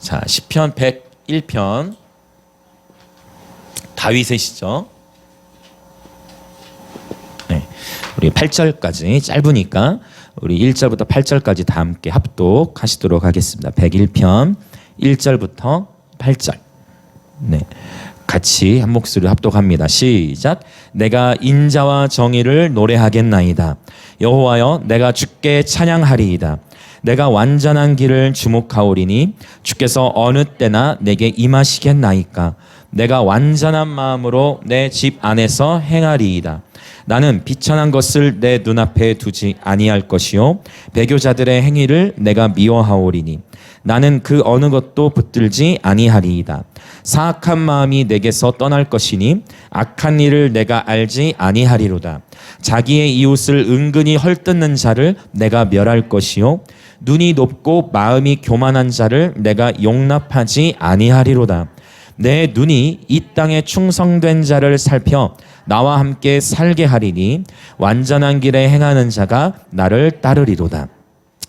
자, 시편 101편 다윗의 시죠. 네, 우리 8절까지 짧으니까 우리 1절부터 8절까지 다 함께 합독하시도록 하겠습니다. 101편 1절부터 8절. 네, 같이 한 목소리로 합독합니다. 시작. 내가 인자와 정의를 노래하겠나이다. 여호와여, 내가 주께 찬양하리이다. 내가 완전한 길을 주목하오리니 주께서 어느 때나 내게 임하시겠나이까. 내가 완전한 마음으로 내 집 안에서 행하리이다. 나는 비천한 것을 내 눈앞에 두지 아니할 것이요 배교자들의 행위를 내가 미워하오리니 나는 그 어느 것도 붙들지 아니하리이다. 사악한 마음이 내게서 떠날 것이니 악한 일을 내가 알지 아니하리로다. 자기의 이웃을 은근히 헐뜯는 자를 내가 멸할 것이요 눈이 높고 마음이 교만한 자를 내가 용납하지 아니하리로다. 내 눈이 이 땅에 충성된 자를 살펴 나와 함께 살게 하리니 완전한 길에 행하는 자가 나를 따르리로다.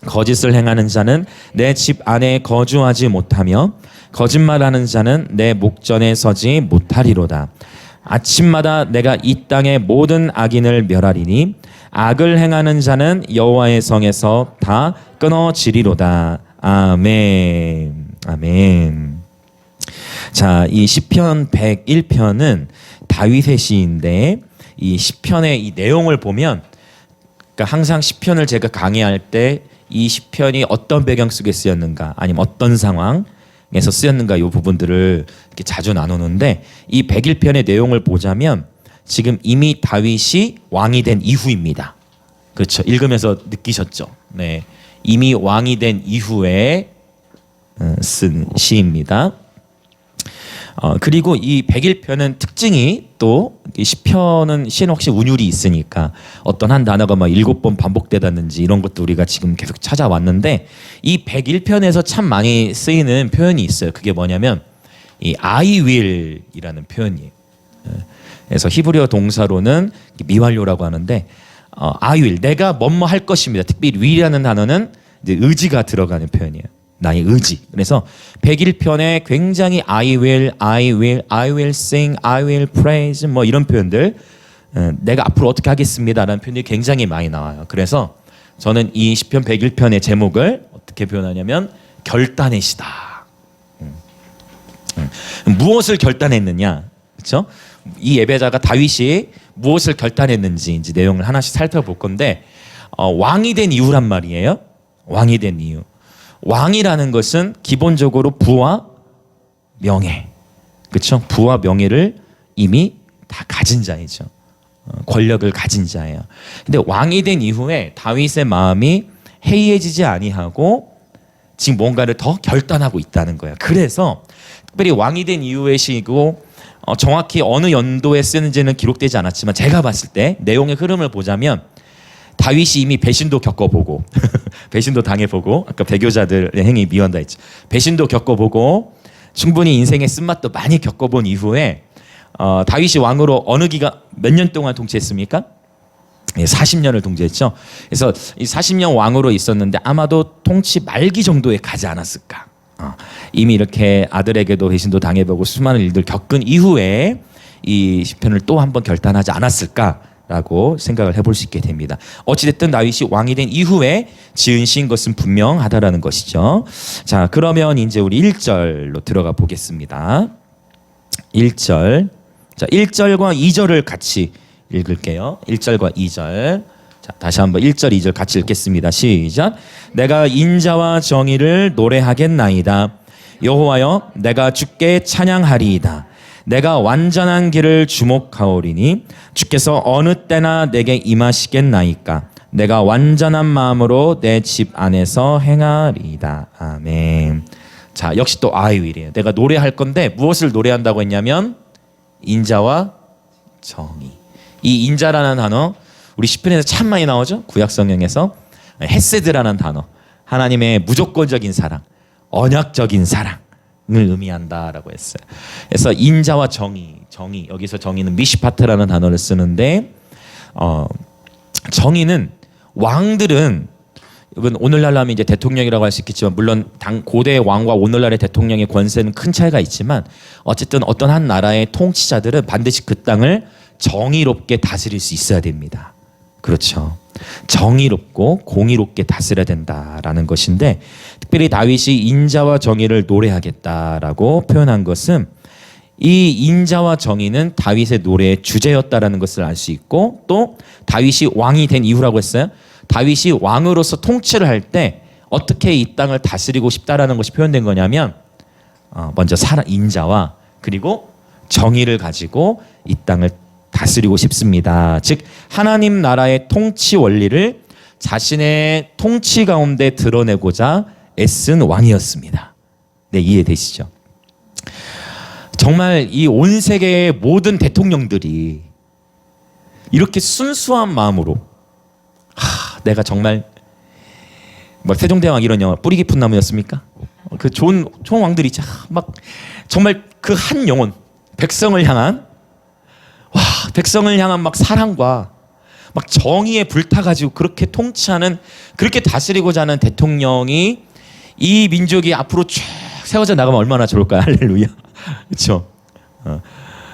거짓을 행하는 자는 내 집 안에 거주하지 못하며 거짓말하는 자는 내 목전에 서지 못하리로다. 아침마다 내가 이 땅의 모든 악인을 멸하리니 악을 행하는 자는 여호와의 성에서 다 끊어지리로다. 아멘. 아멘. 자, 이 시편 101편은 다윗의 시인데 이 시편의 이 내용을 보면, 그러니까 항상 시편을 제가 강의할 때 이 시편이 어떤 배경 속에 쓰였는가, 아니면 어떤 상황에서 쓰였는가, 이 부분들을 이렇게 자주 나누는데, 이 101편의 내용을 보자면 지금 이미 다윗이 왕이 된 이후입니다. 그렇죠? 읽으면서 느끼셨죠? 네, 이미 왕이 된 이후에 쓴 시입니다. 그리고 이 101편은 특징이 또 시편은 시는 혹시 운율이 있으니까 어떤 한 단어가 막 7번 반복되다든지 이런 것도 우리가 지금 계속 찾아왔는데, 이 101편에서 참 많이 쓰이는 표현이 있어요. 그게 뭐냐면 이 I will 이라는 표현이에요. 그래서 히브리어 동사로는 미완료라고 하는데 I will, 내가 뭐뭐 할 것입니다. 특히 will이라는 단어는 이제 의지가 들어가는 표현이에요. 나의 의지. 그래서 101편에 굉장히 I will, I will, I will sing, I will praise 뭐 이런 표현들, 내가 앞으로 어떻게 하겠습니다라는 표현이 굉장히 많이 나와요. 그래서 저는 이 시편 101편의 제목을 어떻게 표현하냐면 결단의 시다. 무엇을 결단했느냐, 그렇죠? 이 예배자가 다윗이 무엇을 결단했는지 이제 내용을 하나씩 살펴볼 건데, 왕이 된 이유란 말이에요. 왕이 된 이유. 왕이라는 것은 기본적으로 부와 명예, 그렇죠? 부와 명예를 이미 다 가진 자이죠. 권력을 가진 자예요. 근데 왕이 된 이후에 다윗의 마음이 해이해지지 아니하고 지금 뭔가를 더 결단하고 있다는 거예요. 그래서 특별히 왕이 된 이후의 시고, 정확히 어느 연도에 쓰는지는 기록되지 않았지만 제가 봤을 때 내용의 흐름을 보자면 다윗이 이미 배신도 겪어보고 배신도 당해보고, 아까 배교자들의 행위 미워한다 했죠. 배신도 겪어보고 충분히 인생의 쓴맛도 많이 겪어본 이후에 다윗이 왕으로 어느 기간 몇 년 동안 통치했습니까? 40년을 통치했죠. 그래서 이 40년 왕으로 있었는데 아마도 통치 말기 정도에 가지 않았을까. 이미 이렇게 아들에게도 배신도 당해보고 수많은 일들 겪은 이후에 이 시편을 또 한번 결단하지 않았을까 라고 생각을 해볼 수 있게 됩니다. 어찌됐든 다윗이 왕이 된 이후에 지은 시인 것은 분명하다라는 것이죠. 자, 그러면 이제 우리 1절로 들어가 보겠습니다. 1절. 자, 1절과 2절을 같이 읽을게요. 1절과 2절. 자, 다시 한번 1절, 2절 같이 읽겠습니다. 시작. 내가 인자와 정의를 노래하겠나이다. 여호와여, 내가 주께 찬양하리이다. 내가 완전한 길을 주목하오리니 주께서 어느 때나 내게 임하시겠나이까. 내가 완전한 마음으로 내 집 안에서 행하리이다. 아멘. 자, 역시 또 I will이에요. 내가 노래할 건데 무엇을 노래한다고 했냐면 인자와 정의. 이 인자라는 단어 우리 시편에서 참 많이 나오죠. 구약 성경에서 헤세드라는 단어, 하나님의 무조건적인 사랑, 언약적인 사랑 을 의미한다라고 했어요. 그래서 인자와 정의 여기서 정의는 미시파트라는 단어를 쓰는데, 정의는 왕들은 여러분 오늘날 하면 이제 대통령이라고 할 수 있겠지만 물론 고대 왕과 오늘날의 대통령의 권세는 큰 차이가 있지만 어쨌든 어떤 한 나라의 통치자들은 반드시 그 땅을 정의롭게 다스릴 수 있어야 됩니다. 그렇죠. 정의롭고 공의롭게 다스려야 된다라는 것인데 특별히 다윗이 인자와 정의를 노래하겠다라고 표현한 것은 이 인자와 정의는 다윗의 노래의 주제였다라는 것을 알 수 있고 또 다윗이 왕이 된 이유라고 했어요. 다윗이 왕으로서 통치를 할 때 어떻게 이 땅을 다스리고 싶다라는 것이 표현된 거냐면 먼저 인자와 그리고 정의를 가지고 이 땅을 다스리고 싶습니다. 즉 하나님 나라의 통치 원리를 자신의 통치 가운데 드러내고자 애쓴 왕이었습니다. 네, 이해되시죠? 정말 이 온 세계의 모든 대통령들이 이렇게 순수한 마음으로 내가 정말 뭐 세종대왕 이런 영화 뿌리 깊은 나무였습니까? 그 좋은 왕들이 막 정말 그 한 영혼 백성을 향한 백성을 향한 막 사랑과 막 정의에 불타가지고 그렇게 통치하는 그렇게 다스리고자 하는 대통령이 이 민족이 앞으로 쭉 세워져 나가면 얼마나 좋을까요? 할렐루야. 그렇죠.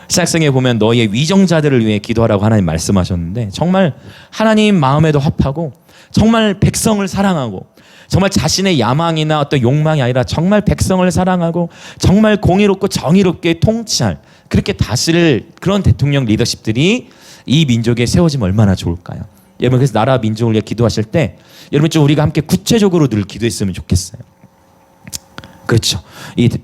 시작성에 보면 너희의 위정자들을 위해 기도하라고 하나님 말씀하셨는데 정말 하나님 마음에도 합하고 정말 백성을 사랑하고 정말 자신의 야망이나 어떤 욕망이 아니라 정말 백성을 사랑하고 정말 공의롭고 정의롭게 통치할 그렇게 다스릴 그런 대통령 리더십들이 이 민족에 세워지면 얼마나 좋을까요? 여러분 그래서 나라 민족을 위해 기도하실 때 여러분 좀 우리가 함께 구체적으로 늘 기도했으면 좋겠어요. 그렇죠.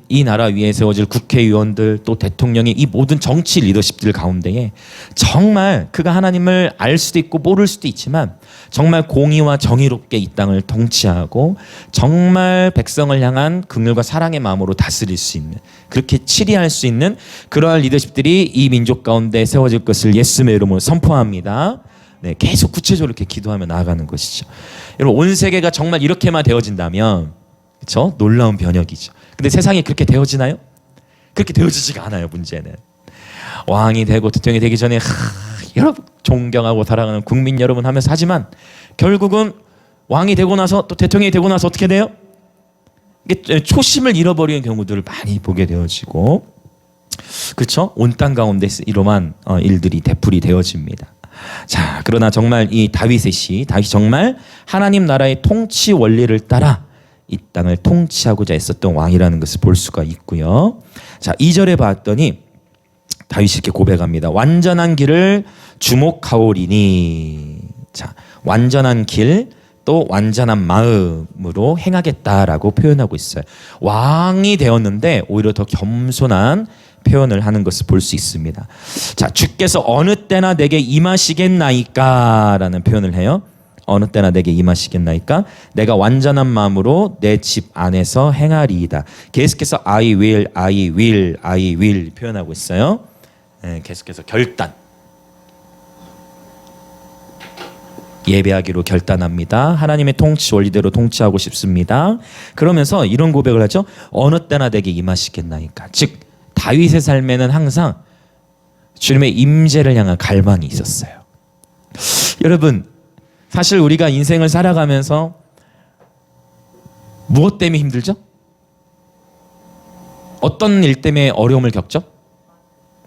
이 나라 위에 세워질 국회의원들 또 대통령이 이 모든 정치 리더십들 가운데에 정말 그가 하나님을 알 수도 있고 모를 수도 있지만 정말 공의와 정의롭게 이 땅을 통치하고 정말 백성을 향한 긍휼과 사랑의 마음으로 다스릴 수 있는 그렇게 치리할 수 있는 그러한 리더십들이 이 민족 가운데 세워질 것을 예수님의 이름으로 선포합니다. 네, 계속 구체적으로 이렇게 기도하며 나아가는 것이죠. 여러분 온 세계가 정말 이렇게만 되어진다면 그렇죠? 놀라운 변혁이죠. 근데 세상이 그렇게 되어지나요? 그렇게 되어지지가 않아요. 문제는 왕이 되고 대통령이 되기 전에 여러분 존경하고 사랑하는 국민 여러분 하면서 하지만 결국은 왕이 되고 나서 또 대통령이 되고 나서 어떻게 돼요? 이게 초심을 잃어버리는 경우들을 많이 보게 되어지고 그렇죠? 온 땅 가운데 이러한 일들이 되풀이 되어집니다. 자, 그러나 정말 이 다윗이 정말 하나님 나라의 통치 원리를 따라 이 땅을 통치하고자 했었던 왕이라는 것을 볼 수가 있고요. 자, 2절에 봤더니 다윗이 이렇게 고백합니다. 완전한 길을 주목하오리니. 자, 완전한 길 또 완전한 마음으로 행하겠다라고 표현하고 있어요. 왕이 되었는데 오히려 더 겸손한 표현을 하는 것을 볼 수 있습니다. 자, 주께서 어느 때나 내게 임하시겠나이까 라는 표현을 해요. 어느 때나 내게 임하시겠나이까? 내가 완전한 마음으로 내 집 안에서 행하리이다. 계속해서 I will 표현하고 있어요. 네, 계속해서 결단. 예배하기로 결단합니다. 하나님의 통치 원리대로 통치하고 싶습니다. 그러면서 이런 고백을 하죠. 어느 때나 내게 임하시겠나이까? 즉 다윗의 삶에는 항상 주님의 임재를 향한 갈망이 있었어요. 여러분 사실 우리가 인생을 살아가면서 무엇 때문에 힘들죠? 어떤 일 때문에 어려움을 겪죠?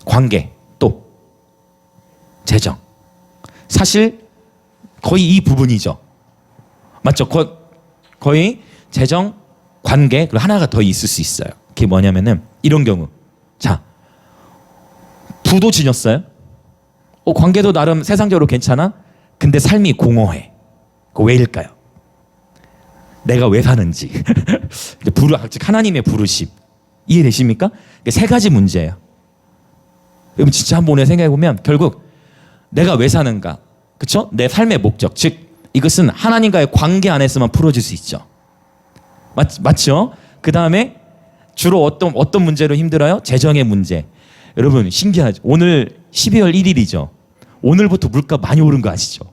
관계, 또 재정. 사실 거의 이 부분이죠. 맞죠? 거의 재정, 관계, 그리고 하나가 더 있을 수 있어요. 그게 뭐냐면은 이런 경우. 자, 부도 지녔어요. 관계도 나름 세상적으로 괜찮아. 근데 삶이 공허해. 그거 왜일까요? 내가 왜 사는지. 즉 하나님의 부르심. 이해되십니까? 세 가지 문제예요. 여러분 진짜 한번 오늘 생각해 보면 결국 내가 왜 사는가, 그렇죠? 내 삶의 목적, 즉 이것은 하나님과의 관계 안에서만 풀어질 수 있죠. 맞죠? 그 다음에 주로 어떤 문제로 힘들어요? 재정의 문제. 여러분 신기하죠? 오늘 12월 1일이죠. 오늘부터 물가 많이 오른 거 아시죠?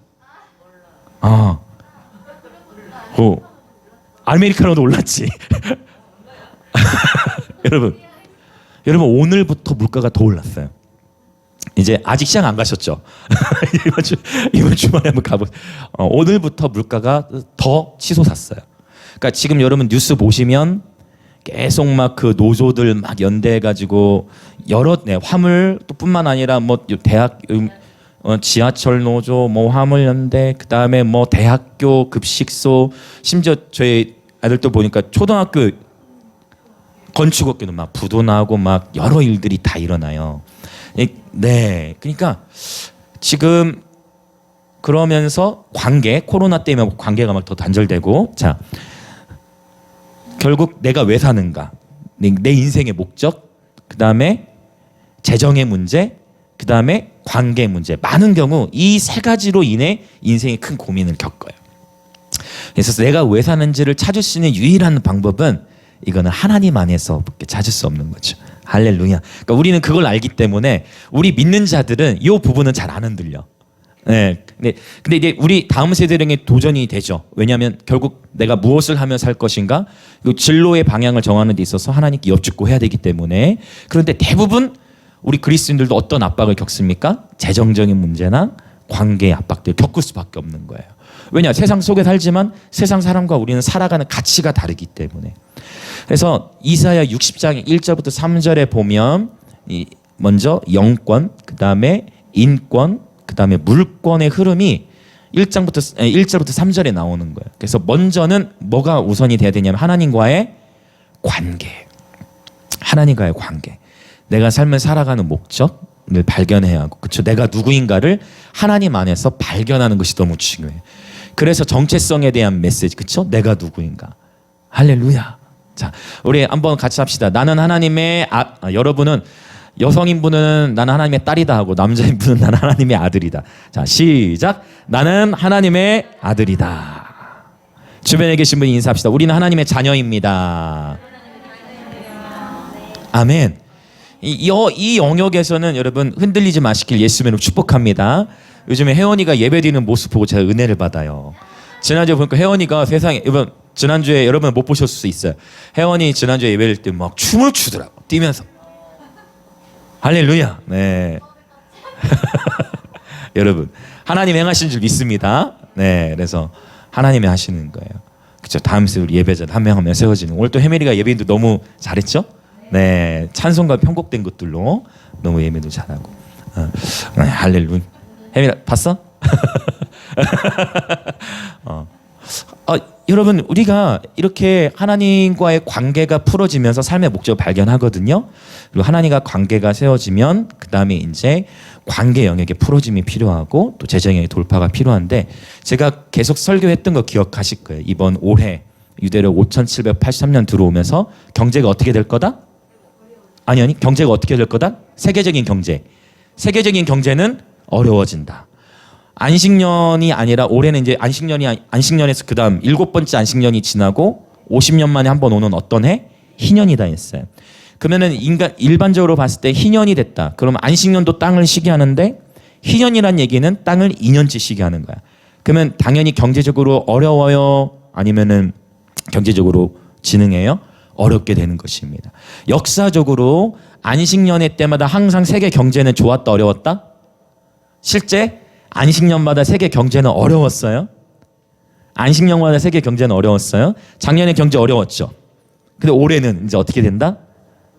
아메리카노도 올랐지. 여러분 오늘부터 물가가 더 올랐어요. 이제 아직 시장 안 가셨죠? 이번 주말에 한번 가보. 오늘부터 물가가 더 치솟았어요. 그러니까 지금 여러분 뉴스 보시면 계속 막 그 노조들 막 연대해가지고 여러 화물 또 뿐만 아니라 뭐 대학 지하철 노조 뭐 화물 연대 그다음에 뭐 대학교 급식소 심지어 저희 아들도 보니까 초등학교 건축업계도 막 부도 나고 막 여러 일들이 다 일어나요. 네, 그러니까 지금 그러면서 코로나 때문에 관계가 막 더 단절되고, 자 결국 내가 왜 사는가, 내 인생의 목적, 그 다음에 재정의 문제, 그 다음에 관계 문제, 많은 경우 이 세 가지로 인해 인생의 큰 고민을 겪어요. 그래서 내가 왜 사는지를 찾을 수 있는 유일한 방법은 이거는 하나님 안에서밖에 찾을 수 없는 거죠. 할렐루야. 그러니까 우리는 그걸 알기 때문에 우리 믿는 자들은 이 부분은 잘 안 흔들려. 네. 근데 이제 우리 다음 세대에게 도전이 되죠. 왜냐하면 결국 내가 무엇을 하며 살 것인가, 진로의 방향을 정하는 데 있어서 하나님께 여쭙고 해야 되기 때문에. 그런데 대부분 우리 그리스도인들도 어떤 압박을 겪습니까? 재정적인 문제나 관계의 압박들을 겪을 수밖에 없는 거예요. 왜냐? 세상 속에 살지만 세상 사람과 우리는 살아가는 가치가 다르기 때문에. 그래서 이사야 60장 1절부터 3절에 보면 먼저 영권, 그 다음에 인권, 그 다음에 물권의 흐름이 1절부터 3절에 나오는 거예요. 그래서 먼저는 뭐가 우선이 돼야 되냐면 하나님과의 관계. 하나님과의 관계. 내가 삶을 살아가는 목적을 발견해야 하고, 그렇죠? 내가 누구인가를 하나님 안에서 발견하는 것이 너무 중요해요. 그래서 정체성에 대한 메시지, 그렇죠? 내가 누구인가. 할렐루야. 자, 우리 한번 같이 합시다. 나는 하나님의 여러분은 여성인분은 나는 하나님의 딸이다 하고, 남자인분은 나는 하나님의 아들이다. 자, 시작. 나는 하나님의 아들이다. 주변에 계신 분 인사합시다. 우리는 하나님의 자녀입니다. 아멘. 이 영역에서는 여러분 흔들리지 마시길 예수님으로 축복합니다. 요즘에 혜원이가 예배드리는 모습 보고 제가 은혜를 받아요. 지난주에 보니까 혜원이가 세상에, 지난주에 여러분 못 보셨을 수 있어요. 혜원이 지난주에 예배드릴 때 막 춤을 추더라고, 뛰면서. 할렐루야. 네. 여러분 하나님 행하신 줄 믿습니다. 네, 그래서 하나님이 하시는 거예요. 그렇죠. 다음 주 우리 예배자 한 명 한 명 세워지는. 오늘 또 혜밀이가 예배도 너무 잘했죠. 네, 찬송과 편곡된 것들로 너무 예배도 잘하고. 할렐루야. 혜밀아 봤어? 여러분 우리가 이렇게 하나님과의 관계가 풀어지면서 삶의 목적을 발견하거든요. 그리고 하나님과 관계가 세워지면 그 다음에 이제 관계 영역의 풀어짐이 필요하고 또 재정 영역의 돌파가 필요한데, 제가 계속 설교했던 거 기억하실 거예요. 이번 올해 유대력 5783년 들어오면서 경제가 어떻게 될 거다? 아니 경제가 어떻게 될 거다? 세계적인 경제는 어려워진다. 안식년이 아니라 올해는 이제 안식년에서 그다음 7번째 안식년이 지나고 50년 만에 한 번 오는 어떤 해? 희년이다 했어요. 그러면은 일반적으로 봤을 때 희년이 됐다. 그러면 안식년도 땅을 쉬게 하는데, 희년이란 얘기는 땅을 2년치 쉬게 하는 거야. 그러면 당연히 경제적으로 어려워요? 아니면은 경제적으로 진흥해요? 어렵게 되는 것입니다. 역사적으로 안식년의 때마다 항상 세계 경제는 좋았다, 어려웠다? 실제 안식년마다 세계 경제는 어려웠어요. 안식년마다 세계 경제는 어려웠어요. 작년에 경제 어려웠죠. 근데 올해는 이제 어떻게 된다?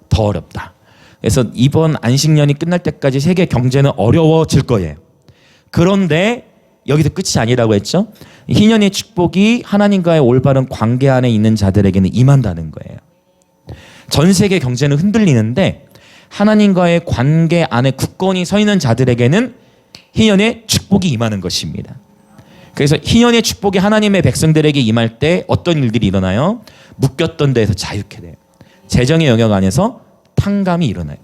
더 어렵다. 그래서 이번 안식년이 끝날 때까지 세계 경제는 어려워질 거예요. 그런데 여기서 끝이 아니라고 했죠. 희년의 축복이 하나님과의 올바른 관계 안에 있는 자들에게는 임한다는 거예요. 전 세계 경제는 흔들리는데 하나님과의 관계 안에 굳건히 서 있는 자들에게는 희년의 축복이 임하는 것입니다. 그래서 희년의 축복이 하나님의 백성들에게 임할 때 어떤 일들이 일어나요? 묶였던 데에서 자유케 돼요. 재정의 영역 안에서 탕감이 일어나요.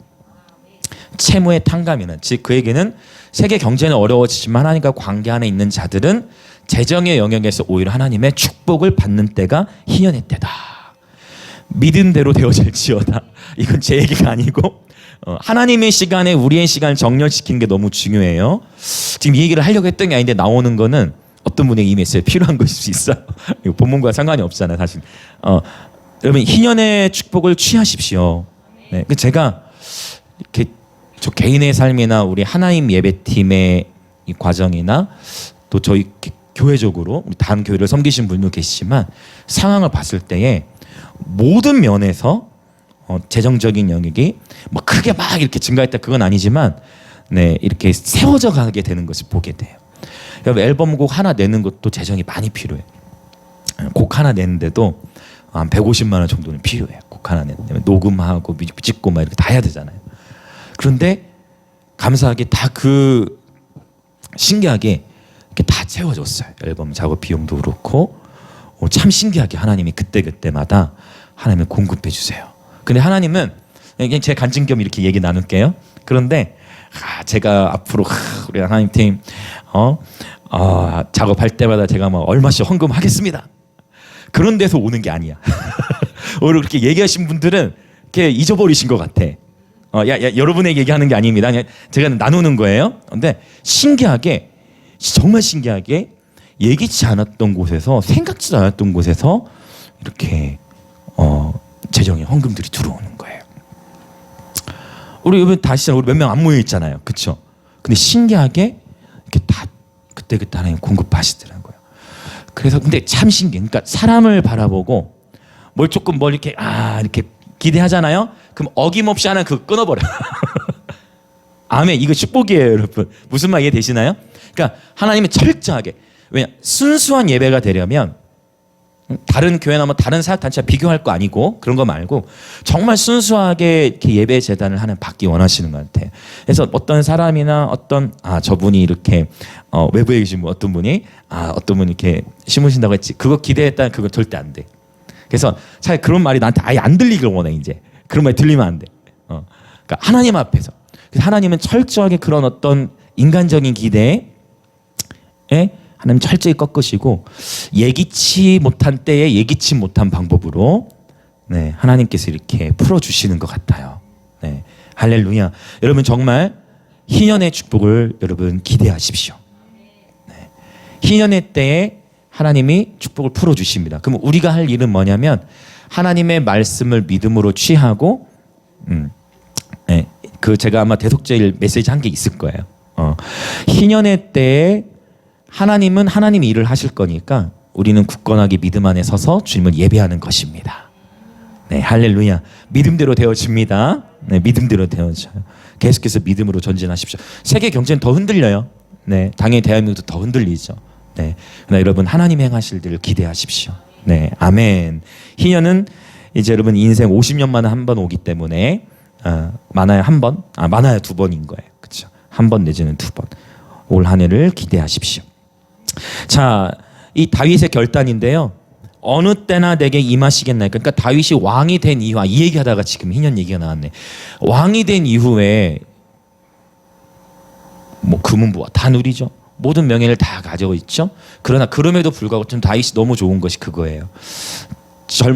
채무의 탕감이는, 즉 그에게는 세계 경제는 어려워지지만 하나님과 관계 안에 있는 자들은 재정의 영역에서 오히려 하나님의 축복을 받는 때가 희년의 때다. 믿은 대로 되어질지어다. 이건 제 얘기가 아니고 하나님의 시간에 우리의 시간을 정렬시키는 게 너무 중요해요. 지금 이 얘기를 하려고 했던 게 아닌데 나오는 거는 어떤 분에게 이미 있어요. 필요한 것일 수 있어요. 본문과 상관이 없잖아요, 사실. 여러분 희년의 축복을 취하십시오. 네, 제가 이렇게 저 개인의 삶이나 우리 하나님 예배팀의 이 과정이나 또 저희 교회적으로 우리 다른 교회를 섬기신 분도 계시지만 상황을 봤을 때에 모든 면에서 재정적인 영역이 뭐 크게 막 이렇게 증가했다 그건 아니지만 네 이렇게 세워져 가게 되는 것을 보게 돼요. 여러분 앨범곡 하나 내는 것도 재정이 많이 필요해요. 곡 하나 내는데도 한 150만 원 정도는 필요해요. 곡 하나 내는데 녹음하고 뮤직 찍고 막 이렇게 다 해야 되잖아요. 그런데 감사하게 다 그 신기하게 이렇게 다 채워줬어요. 앨범 작업 비용도 그렇고 참 신기하게 하나님이 그때마다 하나님을 공급해 주세요. 근데 하나님은 그냥 제 간증 겸 이렇게 얘기 나눌게요. 그런데 제가 앞으로 우리 하나님 팀 작업할 때마다 제가 뭐 얼마씩 헌금하겠습니다. 그런 데서 오는 게 아니야. 오늘 그렇게 얘기하신 분들은 이렇게 잊어버리신 것 같아. 여러분에게 얘기하는 게 아닙니다. 그냥 제가 나누는 거예요. 근데 신기하게 정말 신기하게 예기치 않았던 곳에서 생각지도 않았던 곳에서 이렇게 재정의 헌금들이 들어오는 거예요. 우리 여러분 다시 우리 몇 명 안 모여 있잖아요, 그렇죠? 근데 신기하게 이렇게 다 그때 하나님 공급하시더라고요. 그래서 근데 참 신기해. 그러니까 사람을 바라보고 뭘 이렇게 이렇게 기대하잖아요. 그럼 어김없이 하나 그거 끊어버려. 아멘. 이거 축복이에요, 여러분. 무슨 말 이해되시나요? 그러니까 하나님은 철저하게 왜냐 순수한 예배가 되려면 다른 교회나 뭐 다른 사역단체와 비교할 거 아니고 그런 거 말고 정말 순수하게 이렇게 예배 재단을 하는 받기 원하시는 것 같아요. 그래서 어떤 사람이나 어떤 저분이 이렇게 외부에 계신 분 어떤 분이 어떤 분이 이렇게 심으신다고 했지 그거 기대했다는 그거 절대 안 돼. 그래서 차라리 그런 말이 나한테 아예 안 들리길 원해. 이제 그런 말이 들리면 안 돼. 그러니까 하나님 앞에서 하나님은 철저하게 그런 어떤 인간적인 기대에 하나님 철저히 꺾으시고 예기치 못한 때에 예기치 못한 방법으로 하나님께서 이렇게 풀어주시는 것 같아요. 할렐루야. 여러분 정말 희년의 축복을 여러분 기대하십시오. 희년의 때에 하나님이 축복을 풀어주십니다. 그럼 우리가 할 일은 뭐냐면 하나님의 말씀을 믿음으로 취하고 그 제가 아마 대속제일 메시지 한 게 있을 거예요. 희년의 때에 하나님은 하나님 일을 하실 거니까 우리는 굳건하게 믿음 안에 서서 주님을 예배하는 것입니다. 할렐루야. 믿음대로 되어집니다. 믿음대로 되어져요. 계속해서 믿음으로 전진하십시오. 세계 경제는 더 흔들려요. 당연히 대한민국도 더 흔들리죠. 그러나 여러분 하나님 행하실 일을 기대하십시오. 아멘. 희년은 이제 여러분 인생 50년 만에 한 번 오기 때문에 많아야 한 번, 많아야 두 번인 거예요. 그렇죠? 한 번 내지는 두 번. 올 한 해를 기대하십시오. 자, 이 다윗의 결단인데요. 어느 때나 내게 임하시겠나요? 그러니까 다윗이 왕이 된 이후, 이 얘기하다가 지금 희년 얘기가 나왔네. 왕이 된 이후에 뭐 금은부와 다 누리죠. 모든 명예를 다 가지고 있죠. 그러나 그럼에도 불구하고 좀 다윗이 너무 좋은 것이 그거예요.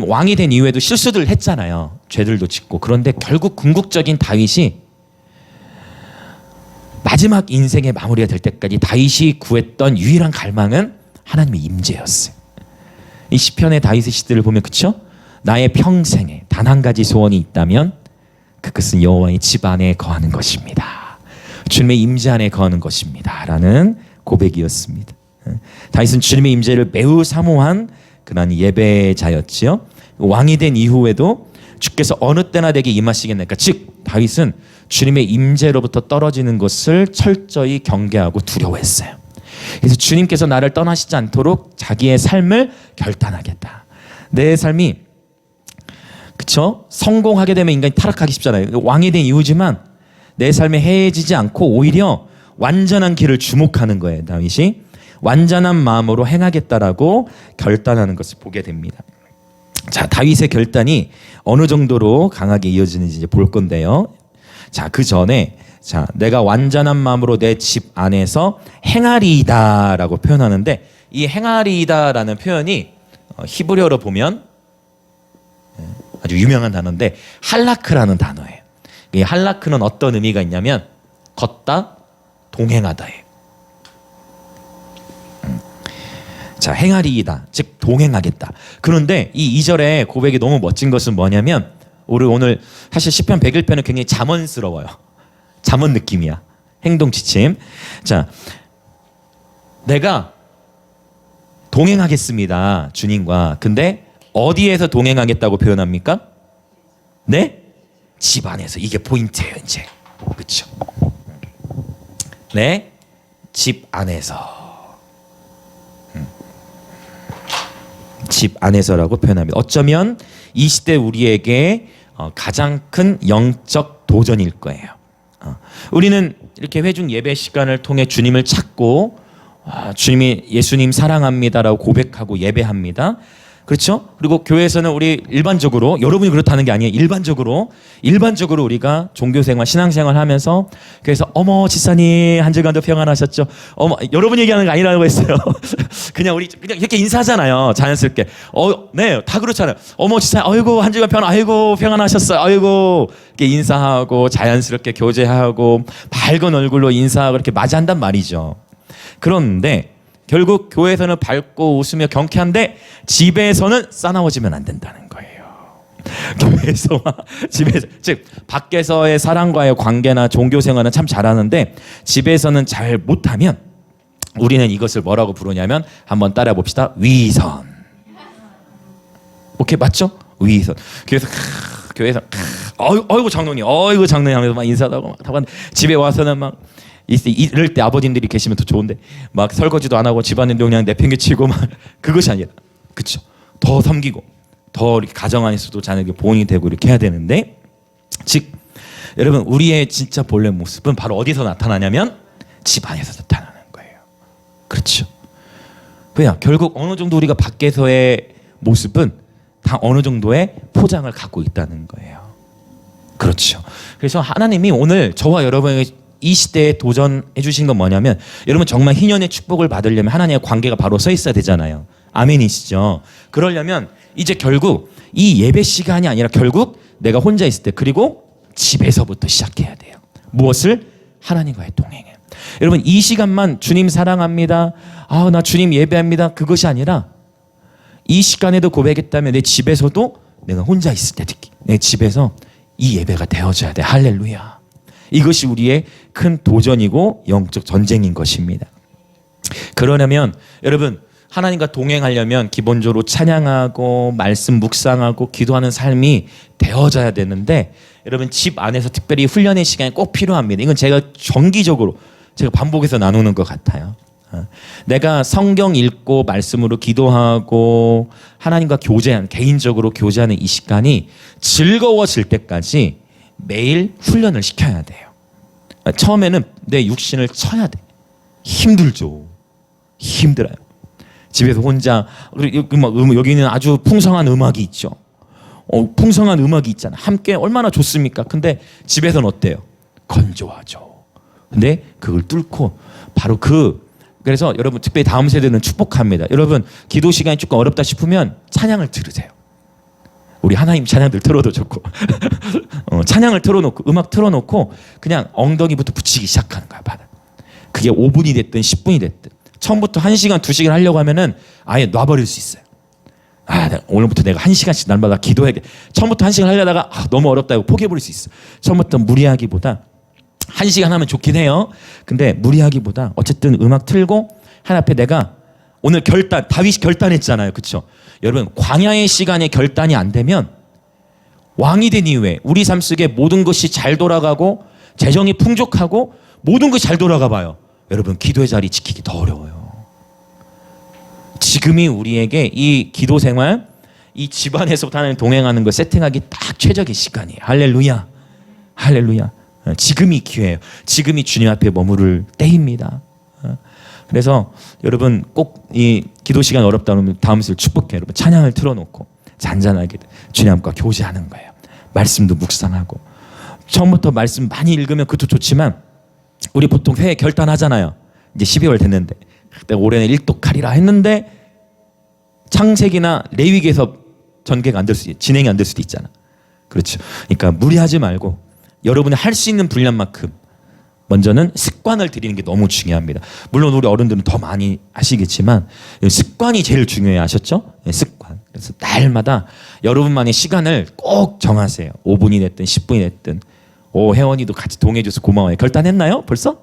왕이 된 이후에도 실수들을 했잖아요. 죄들도 짓고. 그런데 결국 궁극적인 다윗이 마지막 인생의 마무리가 될 때까지 다윗이 구했던 유일한 갈망은 하나님의 임재였어요. 이 시편의 다윗의 시들을 보면 그렇죠? 나의 평생에 단 한 가지 소원이 있다면 그것은 여호와의 집 안에 거하는 것입니다. 주님의 임재 안에 거하는 것입니다. 라는 고백이었습니다. 다윗은 주님의 임재를 매우 사모한 그런 예배자였지요. 왕이 된 이후에도 주께서 어느 때나 내게 임하시겠나이까. 즉 다윗은 주님의 임재로부터 떨어지는 것을 철저히 경계하고 두려워했어요. 그래서 주님께서 나를 떠나시지 않도록 자기의 삶을 결단하겠다. 내 삶이 그쵸? 성공하게 되면 인간이 타락하기 쉽잖아요. 왕이 된 이유지만 내 삶이 해해지지 않고 오히려 완전한 길을 주목하는 거예요. 다윗이 완전한 마음으로 행하겠다라고 결단하는 것을 보게 됩니다. 자, 다윗의 결단이 어느 정도로 강하게 이어지는지 이제 볼 건데요. 자, 그 전에 내가 완전한 마음으로 내 집 안에서 행하리이다라고 표현하는데 이 행하리이다라는 표현이 히브리어로 보면 아주 유명한 단어인데 할라크라는 단어예요. 이 할라크는 어떤 의미가 있냐면 걷다, 동행하다예요. 자, 행하리이다. 즉 동행하겠다. 그런데 이 2절의 고백이 너무 멋진 것은 뭐냐면 우리 오늘 사실 시편 101편은 굉장히 잠언스러워요. 잠언 느낌이야. 행동 지침. 자, 내가 동행하겠습니다. 주님과. 근데 어디에서 동행하겠다고 표현합니까? 네? 집 안에서. 이게 포인트예요, 이제. 그렇죠? 네? 집 안에서. 집 안에서라고 표현합니다. 어쩌면 이 시대 우리에게 가장 큰 영적 도전일 거예요. 우리는 이렇게 회중 예배 시간을 통해 주님을 찾고 주님이 예수님 사랑합니다라고 고백하고 예배합니다. 그렇죠? 그리고 교회에서는 우리 일반적으로, 여러분이 그렇다는 게 아니에요. 일반적으로 우리가 종교생활, 신앙생활 하면서 그래서 어머 지사님 한 주간도 평안하셨죠? 어머, 여러분 얘기하는 거 아니라고 했어요. 그냥 이렇게 인사하잖아요. 자연스럽게. 네, 다 그렇잖아요. 어머 지사님, 아이고 한 주간 아이고 평안하셨어요. 아이고 이렇게 인사하고 자연스럽게 교제하고 밝은 얼굴로 인사하고 이렇게 맞이한단 말이죠. 그런데 결국 교회에서는 밝고 웃으며 경쾌한데 집에서는 싸나워지면 안 된다는 거예요. 교회에서와 집에서, 즉 밖에서의 사람과의 관계나 종교 생활은 참 잘하는데 집에서는 잘 못하면 우리는 이것을 뭐라고 부르냐면 한번 따라 봅시다. 위선. 오케이, 맞죠? 위선. 교회에서 어이구 장로님 하면서 막 인사도 하고 막 하고 집에 와서는 막 이럴 때 아버님들이 계시면 더 좋은데 막 설거지도 안 하고 집안일도 그냥 내팽개치고 막 그것이 아니라, 그렇죠? 더 섬기고 더 이렇게 가정 안에서도 자녀에게 보온이 되고 이렇게 해야 되는데, 즉 여러분 우리의 진짜 본래 모습은 바로 어디서 나타나냐면 집 안에서 나타나는 거예요. 그렇죠? 왜냐? 결국 어느 정도 우리가 밖에서의 모습은 다 어느 정도의 포장을 갖고 있다는 거예요. 그렇죠? 그래서 하나님이 오늘 저와 여러분에게 이 시대에 도전해 주신 건 뭐냐면, 여러분 정말 희년의 축복을 받으려면 하나님의 관계가 바로 서 있어야 되잖아요. 아멘이시죠? 그러려면 이제 결국 이 예배 시간이 아니라 결국 내가 혼자 있을 때, 그리고 집에서부터 시작해야 돼요. 무엇을? 하나님과의 동행을. 여러분 이 시간만 주님 사랑합니다, 나 주님 예배합니다, 그것이 아니라 이 시간에도 고백했다면 내 집에서도 내가 혼자 있을 때 특히 내 집에서 이 예배가 되어져야 돼. 할렐루야. 이것이 우리의 큰 도전이고 영적 전쟁인 것입니다. 그러려면 여러분 하나님과 동행하려면 기본적으로 찬양하고 말씀 묵상하고 기도하는 삶이 되어져야 되는데, 여러분 집 안에서 특별히 훈련의 시간이 꼭 필요합니다. 이건 제가 정기적으로 제가 반복해서 나누는 것 같아요. 내가 성경 읽고 말씀으로 기도하고 하나님과 교제하는, 개인적으로 교제하는 이 시간이 즐거워질 때까지 매일 훈련을 시켜야 돼요. 처음에는 내 육신을 쳐야 돼. 힘들죠. 힘들어요. 집에서 혼자, 여기는 아주 풍성한 음악이 있죠. 풍성한 음악이 있잖아. 함께 얼마나 좋습니까? 근데 집에서는 어때요? 건조하죠. 근데 그걸 뚫고 바로 그래서 여러분 특별히 다음 세대는 축복합니다. 여러분 기도 시간이 조금 어렵다 싶으면 찬양을 들으세요. 우리 하나님 찬양들 틀어도 좋고 찬양을 틀어놓고 음악 틀어놓고 그냥 엉덩이부터 붙이기 시작하는 거야. 바닥. 그게 5분이 됐든 10분이 됐든 처음부터 1시간 2시간 하려고 하면은 아예 놔버릴 수 있어요. 오늘부터 내가 1시간씩 날마다 기도해야겠. 처음부터 1시간 하려다가 너무 어렵다고 포기해버릴 수 있어. 처음부터 무리하기보다 1시간 하면 좋긴 해요. 근데 무리하기보다 어쨌든 음악 틀고 하나 앞에 내가 오늘 다윗이 결단했잖아요. 그렇죠? 여러분 광야의 시간에 결단이 안 되면 왕이 된 이후에 우리 삶 속에 모든 것이 잘 돌아가고 재정이 풍족하고 모든 것이 잘 돌아가 봐요. 여러분 기도의 자리 지키기 더 어려워요. 지금이 우리에게 이 기도 생활, 이 집안에서부터 하나님 동행하는 걸 세팅하기 딱 최적의 시간이에요. 할렐루야. 할렐루야. 지금이 기회예요. 지금이 주님 앞에 머무를 때입니다. 그래서 여러분 꼭 이 기도 시간 어렵다 그러면 다음 주 축복해. 여러분 찬양을 틀어놓고 잔잔하게 주님과 교제하는 거예요. 말씀도 묵상하고. 처음부터 말씀 많이 읽으면 그것도 좋지만 우리 보통 회에 결단하잖아요. 이제 12월 됐는데 그때 올해는 일독하리라 했는데 창세기나 레위기에서 전개가 안 될 수도, 진행이 안 될 수도 있잖아. 그렇죠. 그러니까 무리하지 말고 여러분이 할 수 있는 분량만큼 먼저는 습관을 들이는 게 너무 중요합니다. 물론 우리 어른들은 더 많이 하시겠지만 습관이 제일 중요해요. 아셨죠? 습관. 그래서 날마다 여러분만의 시간을 꼭 정하세요. 5분이 됐든 10분이 됐든 오, 혜원이도 같이 동해줘서 고마워요. 결단했나요? 벌써?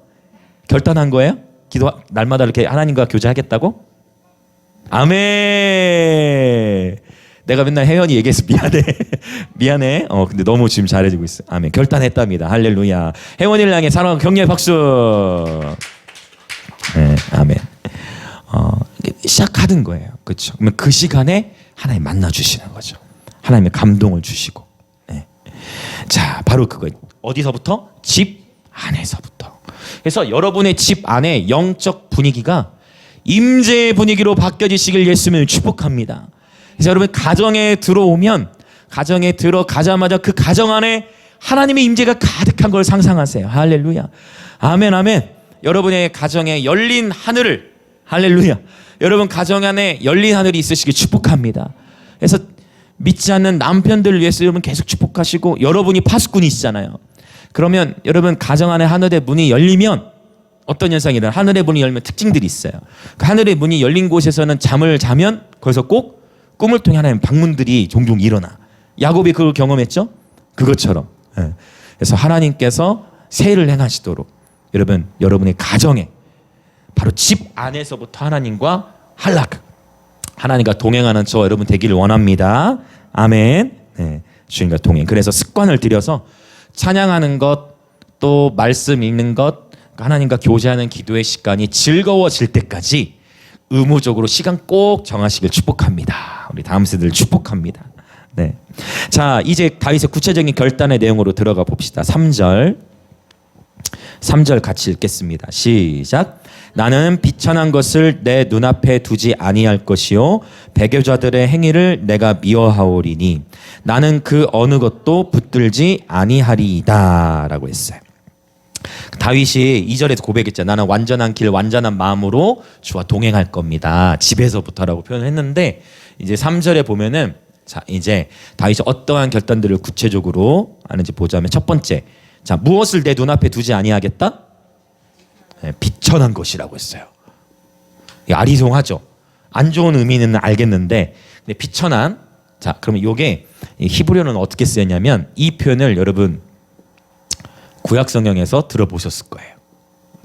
결단한 거예요? 기도 날마다 이렇게 하나님과 교제하겠다고? 아멘. 내가 맨날 혜연이 얘기해서 미안해. 미안해. 근데 너무 지금 잘해주고 있어. 아멘. 결단했답니다. 할렐루야. 혜원이를 향해 사랑하고 격려의 박수. 네, 아멘. 시작하던 거예요. 그렇죠. 그러면 그 시간에 하나님 만나 주시는 거죠. 하나님의 감동을 주시고. 네. 자, 바로 그거. 어디서부터? 집 안에서부터. 그래서 여러분의 집 안에 영적 분위기가 임재의 분위기로 바뀌어지시길 예수님을 축복합니다. 그래서 여러분 가정에 들어오면 가정에 들어가자마자 그 가정 안에 하나님의 임재가 가득한 걸 상상하세요. 할렐루야. 아멘 아멘. 여러분의 가정에 열린 하늘을 할렐루야. 여러분 가정 안에 열린 하늘이 있으시길 축복합니다. 그래서 믿지 않는 남편들을 위해서 여러분 계속 축복하시고 여러분이 파수꾼이시잖아요. 그러면 여러분 가정 안에 하늘의 문이 열리면 어떤 현상이 일어나? 하늘의 문이 열면 특징들이 있어요. 그 하늘의 문이 열린 곳에서는 잠을 자면 거기서 꼭 꿈을 통해 하나님 방문들이 종종 일어나. 야곱이 그걸 경험했죠? 그것처럼. 그래서 하나님께서 세일을 행하시도록 여러분 여러분의 가정에 바로 집 안에서부터 하나님과 한락 하나님과 동행하는 저 여러분 되기를 원합니다. 아멘. 네, 주님과 동행. 그래서 습관을 들여서 찬양하는 것 또 말씀 읽는 것 하나님과 교제하는 기도의 시간이 즐거워질 때까지 의무적으로 시간 꼭 정하시길 축복합니다. 우리 다음 세대를 축복합니다. 네. 자, 이제 다윗의 구체적인 결단의 내용으로 들어가 봅시다. 3절 같이 읽겠습니다. 시작. 나는 비천한 것을 내 눈앞에 두지 아니할 것이요 배교자들의 행위를 내가 미워하오리니 나는 그 어느 것도 붙들지 아니하리이다 라고 했어요. 다윗이 2절에서 고백했잖아요. 나는 완전한 길 완전한 마음으로 주와 동행할 겁니다. 집에서부터라고 표현을 했는데 이제 3절에 보면은 자 이제 다윗이 어떠한 결단들을 구체적으로 하는지 보자면 첫 번째 자 무엇을 내 눈앞에 두지 아니하겠다? 네, 비천한 것이라고 했어요. 아리송하죠. 안 좋은 의미는 알겠는데 근데 비천한 자 그러면 이게 히브리어는 어떻게 쓰였냐면 이 표현을 여러분 구약 성경에서 들어보셨을 거예요.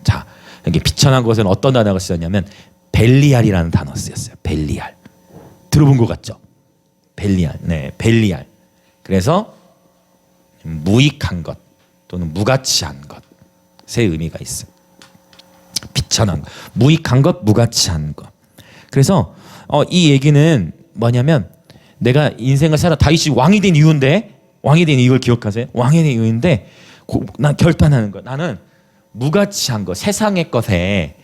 자, 이게 비천한 것은 어떤 단어가 쓰였냐면 벨리알이라는 단어 쓰였어요. 벨리알. 들어본 것 같죠? 벨리알. 네, 벨리알. 그래서 무익한 것 또는 무가치한 것의 의미가 있어요. 비천한 것, 무익한 것, 무가치한 것. 그래서 이 얘기는 뭐냐면 내가 인생을 살아 다윗이 왕이 된 이유인데 왕이 된 이유를 기억하세요? 왕이 된 이유인데 난 결단하는 거. 나는 무가치한 거, 세상의 것에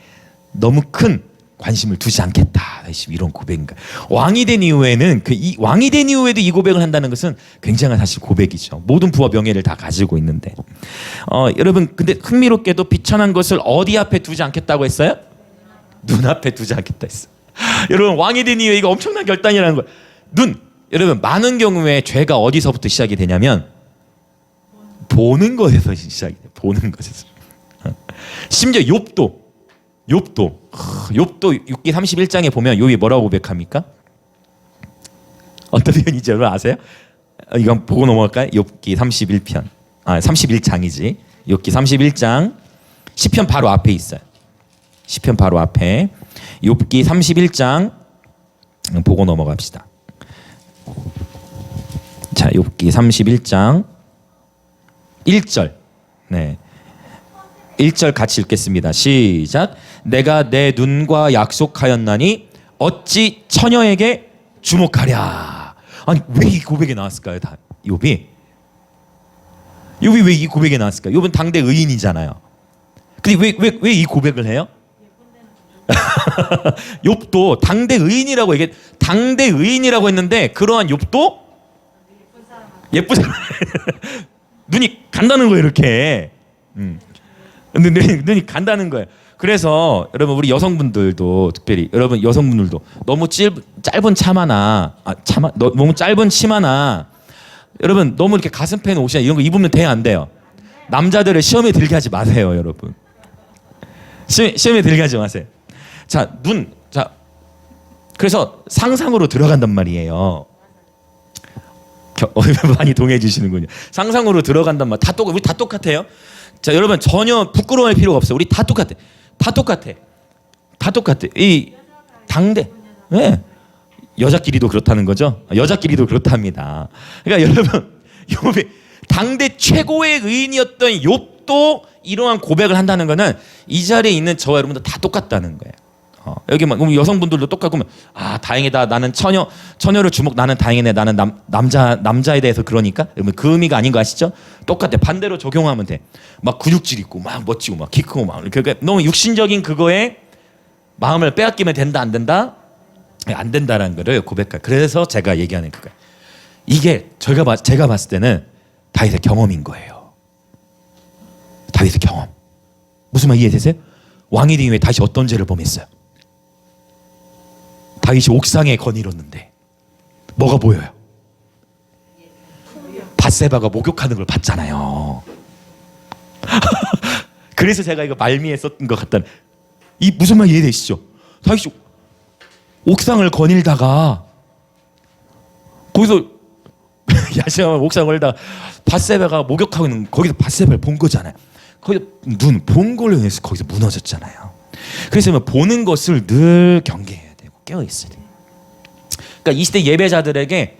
너무 큰 관심을 두지 않겠다. 이런 고백인가. 왕이 된 이후에는 왕이 된 이후에도 이 고백을 한다는 것은 굉장한 사실 고백이죠. 모든 부와 명예를 다 가지고 있는데, 여러분 근데 흥미롭게도 비천한 것을 어디 앞에 두지 않겠다고 했어요? 눈앞에 두지 않겠다 했어. 여러분 왕이 된 이후에 이거 엄청난 결단이라는 거예요. 여러분 많은 경우에 죄가 어디서부터 시작이 되냐면 보는 것에서 시작이 돼. 보는 것에서. 심지어 욥도 6기 31장에 보면 욥이 뭐라고 고백합니까? 어떤 표현이지 여러분 아세요? 이건 보고 넘어갈까요? 욥기 31편. 31장이지. 욥기 31장 시편 바로 앞에 있어요. 시편 바로 앞에 욥기 31장 보고 넘어갑시다. 자, 욥기 31장 1절. 네. 1절 같이 읽겠습니다. 시작. 내가 내 눈과 약속하였나니 어찌 처녀에게 주목하랴. 아니 왜 이 고백이 나왔을까요? 욥이 왜 이 고백이 나왔을까요? 욥은 당대 의인이잖아요. 근데 왜 이 고백을 해요? 욥도 당대 의인이라고 당대 의인이라고 했는데 그러한 욥도 예쁜 사람 눈이 간다는 거예요 이렇게. 눈이 간다는 거예요. 그래서 여러분 우리 여성분들도 특별히 여러분 여성분들도 너무 짧은 너무 짧은 치마나 여러분 너무 이렇게 가슴팬 옷이나 이런 거 입으면 돼요 안 돼요? 남자들을 시험에 들게 하지 마세요 여러분. 시험에 들게 하지 마세요. 자 그래서 상상으로 들어간단 말이에요. 많이 동의해 주시는군요. 상상으로 들어간단 말. 우리 다 똑같아요. 자, 여러분 전혀 부끄러워할 필요가 없어요. 우리 다 똑같아. 다 똑같아. 다 똑같아. 이 당대. 네. 여자끼리도 그렇다는 거죠. 여자끼리도 그렇답니다. 그러니까 여러분 욥이 당대 최고의 의인이었던 욥도 이러한 고백을 한다는 거는 이 자리에 있는 저와 여러분들 다 똑같다는 거예요. 여기 막 여성분들도 똑같고 아 다행이다 나는 처녀를 나는 다행이네 나는 남자에 대해서 그러니까 그 의미가 아닌 거 아시죠? 똑같아. 반대로 적용하면 돼. 막 근육질 있고 막 멋지고 막 키 크고 막 그러니까 너무 육신적인 그거에 마음을 빼앗기면 된다 안 된다? 안 된다라는 거를 고백할. 그래서 제가 얘기하는 그거예요. 이게 제가 봤을 때는 다윗의 경험인 거예요. 다윗의 경험. 무슨 말 이해되세요? 왕이 된 이후에 다윗이 어떤 죄를 범했어요? 다윗이 옥상에 거닐었는데 뭐가 보여요? 밧세바가 목욕하는 걸 봤잖아요. 그래서 제가 이거 말미에 썼던 것 같다는 이 무슨 말 이해되시죠? 다윗이 옥상을 거닐다가 거기서 야시아만 옥상을 걸다가 밧세바가 목욕하고 있는 거기서 밧세바를 본 거잖아요. 거기서 본 걸로 인해서 거기서 무너졌잖아요. 그래서 보는 것을 늘 경계해야 되고 깨어 있어야 돼요. 그러니까 이 시대 예배자들에게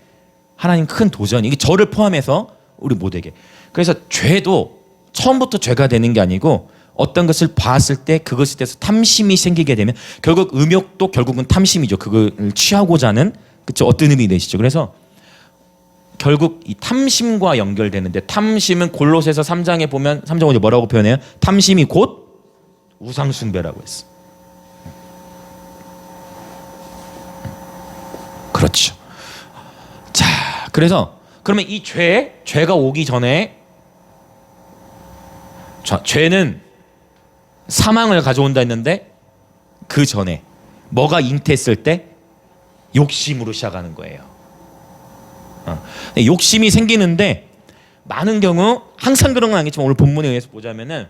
하나님 큰 도전이 이게 저를 포함해서 우리 모두에게. 그래서 죄도 처음부터 죄가 되는 게 아니고 어떤 것을 봤을 때 그것에 대해서 탐심이 생기게 되면 결국 음욕도 결국은 탐심이죠. 그걸 취하고자 하는 그쵸 어떤 의미 되시죠. 그래서 결국 이 탐심과 연결되는데 탐심은 골로새서 3장에 보면 3장 5절 뭐라고 표현해요? 탐심이 곧 우상숭배라고 했어. 그렇죠. 자, 그래서 그러면 이 죄가 오기 전에 죄는 사망을 가져온다 했는데 그 전에 뭐가 잉태했을 때 욕심으로 시작하는 거예요. 욕심이 생기는데 많은 경우 항상 그런 건 아니지만 오늘 본문에 의해서 보자면은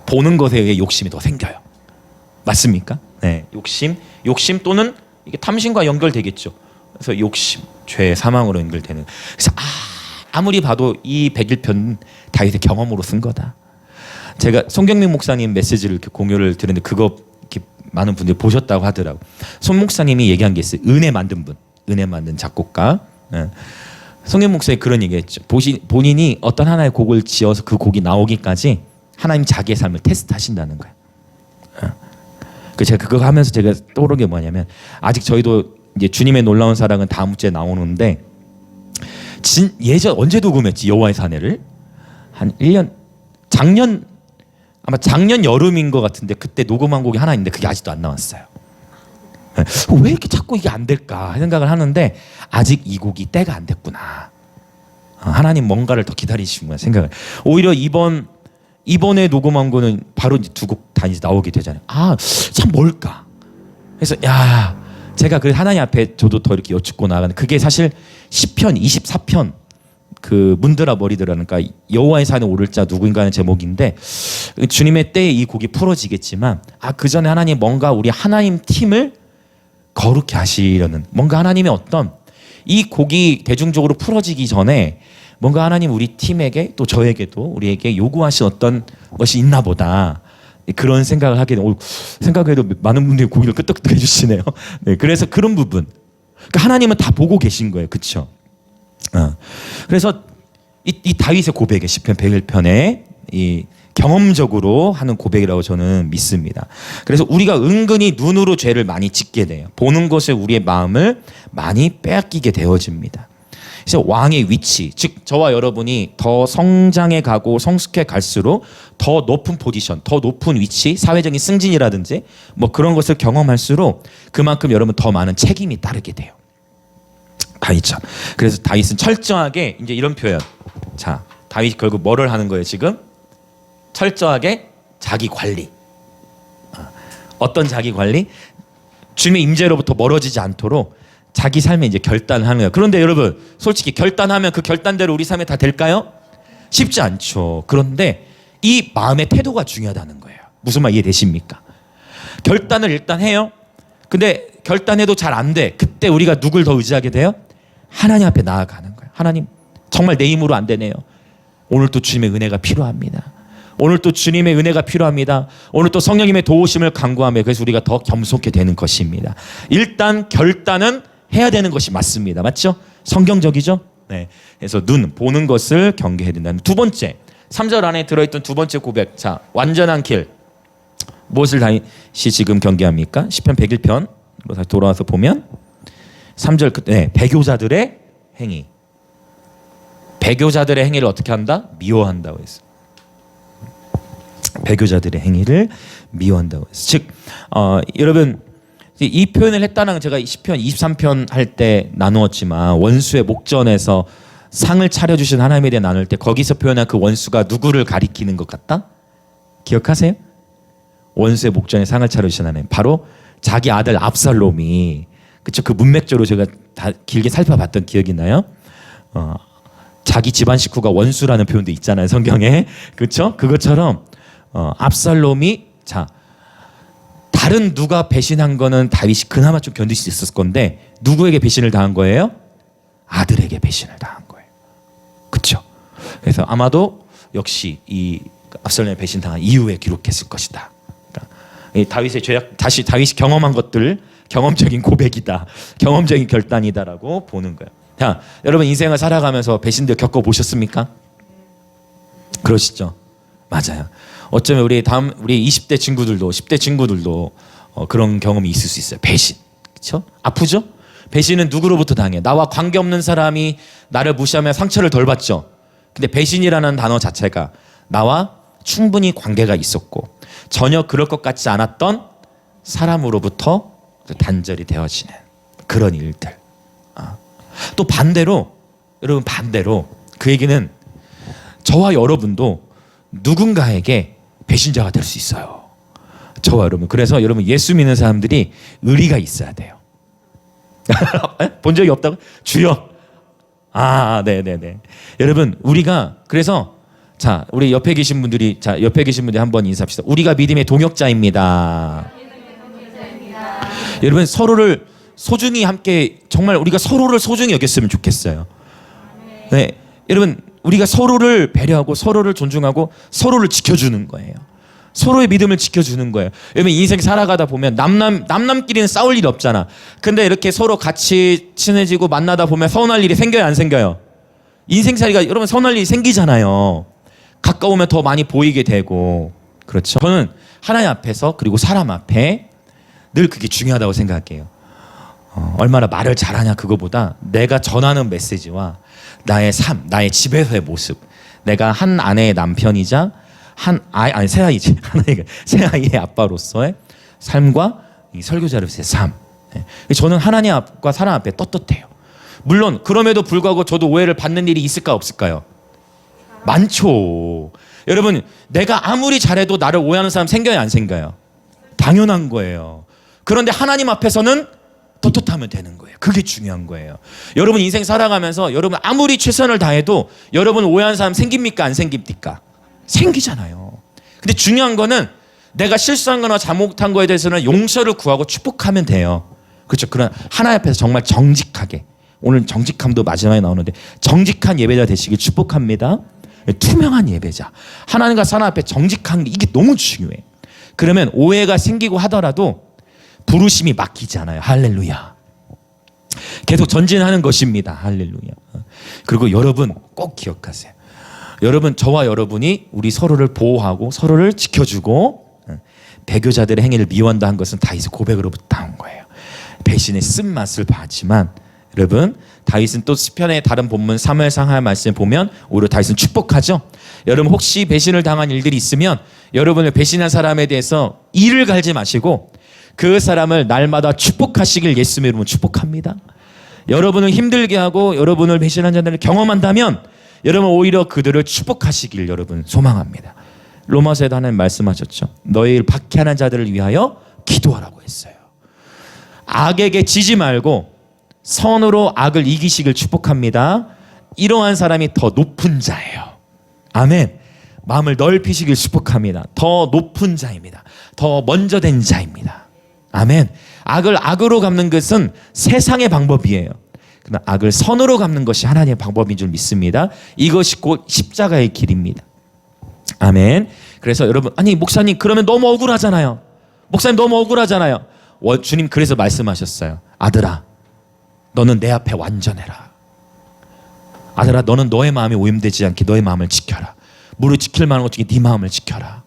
보는 것에 의해 욕심이 더 생겨요. 맞습니까? 네, 욕심 또는 이게 탐심과 연결되겠죠. 그래서 욕심, 죄, 사망으로 연결되는. 그래서 아무리 봐도 이 101편 다윗의 경험으로 쓴 거다. 제가 송경민 목사님 메시지를 이렇게 공유를 들었는데 그거 이렇게 많은 분들이 보셨다고 하더라고. 손 목사님이 얘기한 게 있어요. 은혜 만든 작곡가. 송경민 목사님 그런 얘기했죠. 본인이 어떤 하나의 곡을 지어서 그 곡이 나오기까지 하나님 자기의 삶을 테스트하신다는 거예요. 제가 그거 하면서 제가 떠오른 게 뭐냐면 아직 저희도 이제 주님의 놀라운 사랑은 다음 주에 나오는데 예전 언제 녹음했지 여호와의 사내를 한 1년 아마 작년 여름인 것 같은데 그때 녹음한 곡이 하나 있는데 그게 아직도 안 나왔어요. 왜 이렇게 자꾸 이게 안 될까 생각을 하는데 아직 이 곡이 때가 안 됐구나. 하나님 뭔가를 더 기다리시구나 생각을. 오히려 이번에 녹음한 거는 바로 이제 두 곡 다 이제 나오게 되잖아요. 참 뭘까? 그래서 제가 그 하나님 앞에 저도 더 이렇게 여쭙고 나가는 그게 사실 시편 24편 그 문드라 머리드라는 그러니까 여호와의 산에 오를 자 누구인가 하는 제목인데 주님의 때에 이 곡이 풀어지겠지만 그 전에 하나님 뭔가 우리 하나님 팀을 거룩히 하시려는 뭔가 하나님의 어떤 이 곡이 대중적으로 풀어지기 전에 뭔가 하나님 우리 팀에게 또 저에게도 우리에게 요구하신 어떤 것이 있나 보다 그런 생각을 하게 되고 생각해도 많은 분들이 고개를 끄덕끄덕 해주시네요. 네, 그래서 그런 부분 그러니까 하나님은 다 보고 계신 거예요. 그렇죠? 그래서 이 다윗의 고백의 시편 101편에 이 경험적으로 하는 고백이라고 저는 믿습니다. 그래서 우리가 은근히 눈으로 죄를 많이 짓게 돼요. 보는 것에 우리의 마음을 많이 빼앗기게 되어집니다. 그래서 왕의 위치, 즉 저와 여러분이 더 성장해 가고 성숙해 갈수록 더 높은 포지션, 더 높은 위치, 사회적인 승진이라든지 뭐 그런 것을 경험할수록 그만큼 여러분 더 많은 책임이 따르게 돼요. 다윗처럼. 그래서 다윗은 철저하게 이제 이런 표현. 자, 다윗이 결국 뭐를 하는 거예요 지금? 철저하게 자기 관리. 어떤 자기 관리? 주님의 임재로부터 멀어지지 않도록 자기 삶에 이제 결단을 하는 거예요. 그런데 여러분 솔직히 결단하면 그 결단대로 우리 삶에 다 될까요? 쉽지 않죠. 그런데 이 마음의 태도가 중요하다는 거예요. 무슨 말 이해되십니까? 결단을 일단 해요. 근데 결단해도 잘 안 돼. 그때 우리가 누굴 더 의지하게 돼요? 하나님 앞에 나아가는 거예요. 하나님 정말 내 힘으로 안 되네요. 오늘 또 주님의 은혜가 필요합니다. 오늘 또 주님의 은혜가 필요합니다. 오늘 또 성령님의 도우심을 간구하며 그래서 우리가 더 겸손케 되는 것입니다. 일단 결단은 해야 되는 것이 맞습니다. 맞죠? 성경적이죠? 네. 그래서 눈 보는 것을 경계해야 된다는 두 번째 3절 안에 들어있던 두 번째 고백. 자, 완전한 길 무엇을 다시 지금 경계합니까? 시편 101편으로 다시 돌아와서 보면 3절 끝에 배교자들의 행위. 배교자들의 행위를 어떻게 한다? 미워한다고 했어. 배교자들의 행위를 미워한다고 했어. 즉 여러분 이 표현을 했다는 건 제가 시편 23편 할 때 나누었지만 원수의 목전에서 상을 차려주신 하나님에 대해 나눌 때 거기서 표현한 그 원수가 누구를 가리키는 것 같다? 기억하세요? 원수의 목전에 상을 차려주신 하나님, 바로 자기 아들 압살롬이, 그쵸? 그 문맥적으로 제가 다 길게 살펴봤던 기억이 나요. 자기 집안 식구가 원수라는 표현도 있잖아요, 성경에. 그렇죠? 그것처럼 압살롬이, 자, 다른 누가 배신한 거는 다윗이 그나마 좀 견딜 수 있었을 건데 누구에게 배신을 당한 거예요? 아들에게 배신을 당한 거예요. 그렇죠? 그래서 아마도 역시 이 압살롬의 배신 당한 이후에 기록했을 것이다. 그러니까 이 다윗의 죄악, 다시 다윗이 경험한 것들, 경험적인 고백이다, 경험적인 결단이다라고 보는 거예요. 자, 여러분 인생을 살아가면서 배신들 겪어보셨습니까? 그러시죠? 맞아요. 어쩌면 우리 20대 친구들도 10대 친구들도 그런 경험이 있을 수 있어요. 배신, 그렇죠? 아프죠? 배신은 누구로부터 당해? 나와 관계없는 사람이 나를 무시하며 상처를 덜 받죠. 근데 배신이라는 단어 자체가 나와 충분히 관계가 있었고 전혀 그럴 것 같지 않았던 사람으로부터 단절이 되어지는 그런 일들. 또 반대로, 여러분 반대로 그 얘기는 저와 여러분도 누군가에게 배신자가 될 수 있어요. 저와 여러분. 그래서 여러분 예수 믿는 사람들이 의리가 있어야 돼요. 본 적이 없다고? 주여. 네네네. 여러분 우리가 그래서 자 우리 옆에 계신 분들이 한번 인사합시다. 우리가 믿음의 동역자입니다. 여러분 서로를 소중히 함께 정말 우리가 서로를 소중히 여겼으면 좋겠어요. 네, 여러분 우리가 서로를 배려하고 서로를 존중하고 서로를 지켜주는 거예요. 서로의 믿음을 지켜주는 거예요. 여러분 인생 살아가다 보면 남남끼리는 싸울 일이 없잖아. 근데 이렇게 서로 같이 친해지고 만나다 보면 서운할 일이 생겨요, 안 생겨요? 인생살이가 여러분 서운할 일이 생기잖아요. 가까우면 더 많이 보이게 되고. 그렇죠? 저는 하나님 앞에서 그리고 사람 앞에 늘 그게 중요하다고 생각해요. 얼마나 말을 잘하냐 그거보다 내가 전하는 메시지와 나의 삶, 나의 집에서의 모습, 내가 한 아내의 남편이자 새 아이의 아빠로서의 삶과 이 설교자로서의 삶. 저는 하나님 앞과 사람 앞에 떳떳해요. 물론 그럼에도 불구하고 저도 오해를 받는 일이 있을까 없을까요? 많죠. 여러분 내가 아무리 잘해도 나를 오해하는 사람 생겨요, 안 생겨요? 당연한 거예요. 그런데 하나님 앞에서는 떳떳하면 되는 거예요. 그게 중요한 거예요. 여러분 인생 살아가면서 여러분 아무리 최선을 다해도 여러분 오해하는 사람 생깁니까, 안 생깁니까? 생기잖아요. 근데 중요한 거는 내가 실수한 거나 잘못한 거에 대해서는 용서를 구하고 축복하면 돼요. 그렇죠? 그러나 하나님 앞에서 정말 정직하게, 오늘 정직함도 마지막에 나오는데 정직한 예배자 되시길 축복합니다. 투명한 예배자, 하나님과 사람 앞에 정직한 게 이게 너무 중요해. 그러면 오해가 생기고 하더라도 부르심이 맡기지 않아요. 할렐루야. 계속 전진하는 것입니다. 할렐루야. 그리고 여러분 꼭 기억하세요. 여러분 저와 여러분이 우리 서로를 보호하고 서로를 지켜주고 배교자들의 행위를 미워한다 한 것은 다윗의 고백으로부터 나온 거예요. 배신의 쓴맛을 봤지만 여러분 다윗은 또 시편의 다른 본문 사무엘상 하나 말씀 보면 오히려 다윗은 축복하죠. 여러분 혹시 배신을 당한 일들이 있으면 여러분을 배신한 사람에 대해서 이를 갈지 마시고 그 사람을 날마다 축복하시길 예수님의 이름으로 축복합니다. 여러분을 힘들게 하고 여러분을 배신한 자들을 경험한다면 여러분 오히려 그들을 축복하시길 여러분 소망합니다. 로마서에도 하나님 말씀하셨죠. 너희를 박해하는 자들을 위하여 기도하라고 했어요. 악에게 지지 말고 선으로 악을 이기시길 축복합니다. 이러한 사람이 더 높은 자예요. 아멘. 마음을 넓히시길 축복합니다. 더 높은 자입니다. 더 먼저 된 자입니다. 아멘. 악을 악으로 갚는 것은 세상의 방법이에요. 그러나 악을 선으로 갚는 것이 하나님의 방법인 줄 믿습니다. 이것이 곧 십자가의 길입니다. 아멘. 그래서 여러분, 아니 목사님 그러면 너무 억울하잖아요. 목사님 너무 억울하잖아요. 주님 그래서 말씀하셨어요. 아들아, 너는 내 앞에 완전해라. 아들아, 너는 너의 마음이 오염되지 않게 너의 마음을 지켜라. 무릇 지킬 만한 것 중에 네 마음을 지켜라.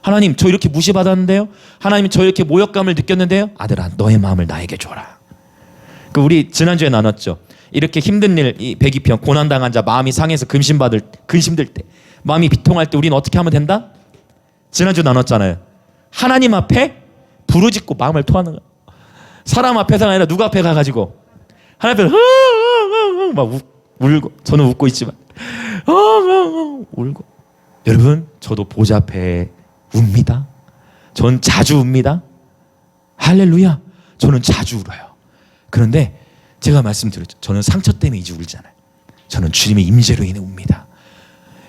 하나님, 저 이렇게 무시받았는데요. 하나님, 저 이렇게 모욕감을 느꼈는데요. 아들아, 너의 마음을 나에게 줘라. 우리 지난주에 나눴죠. 이렇게 힘든 일, 이 배기편, 고난당한 자, 마음이 상해서 근심될 때, 마음이 비통할 때 우리는 어떻게 하면 된다? 지난주 나눴잖아요. 하나님 앞에 부르짖고 마음을 토하는 거예요. 사람 앞에서가 아니라 누구 앞에 가가지고 하나님 앞에 막 울고, 저는 웃고 있지만 울고. 여러분, 저도 보좌 앞에 웁니다. 전 자주 웁니다. 할렐루야. 저는 자주 울어요. 그런데 제가 말씀드렸죠. 저는 상처 때문에 이제 울잖아요. 저는 주님의 임재로 인해 웁니다.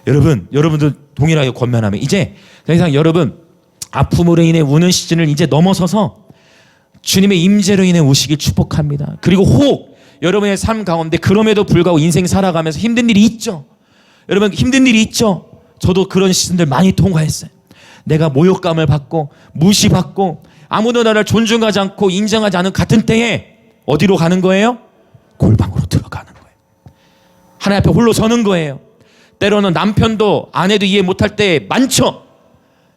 여러분들 동일하게 권면하면 이제 더 이상 여러분 아픔으로 인해 우는 시즌을 이제 넘어서서 주님의 임재로 인해 우시길 축복합니다. 그리고 혹 여러분의 삶 가운데 그럼에도 불구하고 인생 살아가면서 힘든 일이 있죠. 여러분, 힘든 일이 있죠. 저도 그런 시즌들 많이 통과했어요. 내가 모욕감을 받고 무시받고 아무도 나를 존중하지 않고 인정하지 않은 같은 때에 어디로 가는 거예요? 골방으로 들어가는 거예요. 하나님 앞에 홀로 서는 거예요. 때로는 남편도 아내도 이해 못할 때 많죠.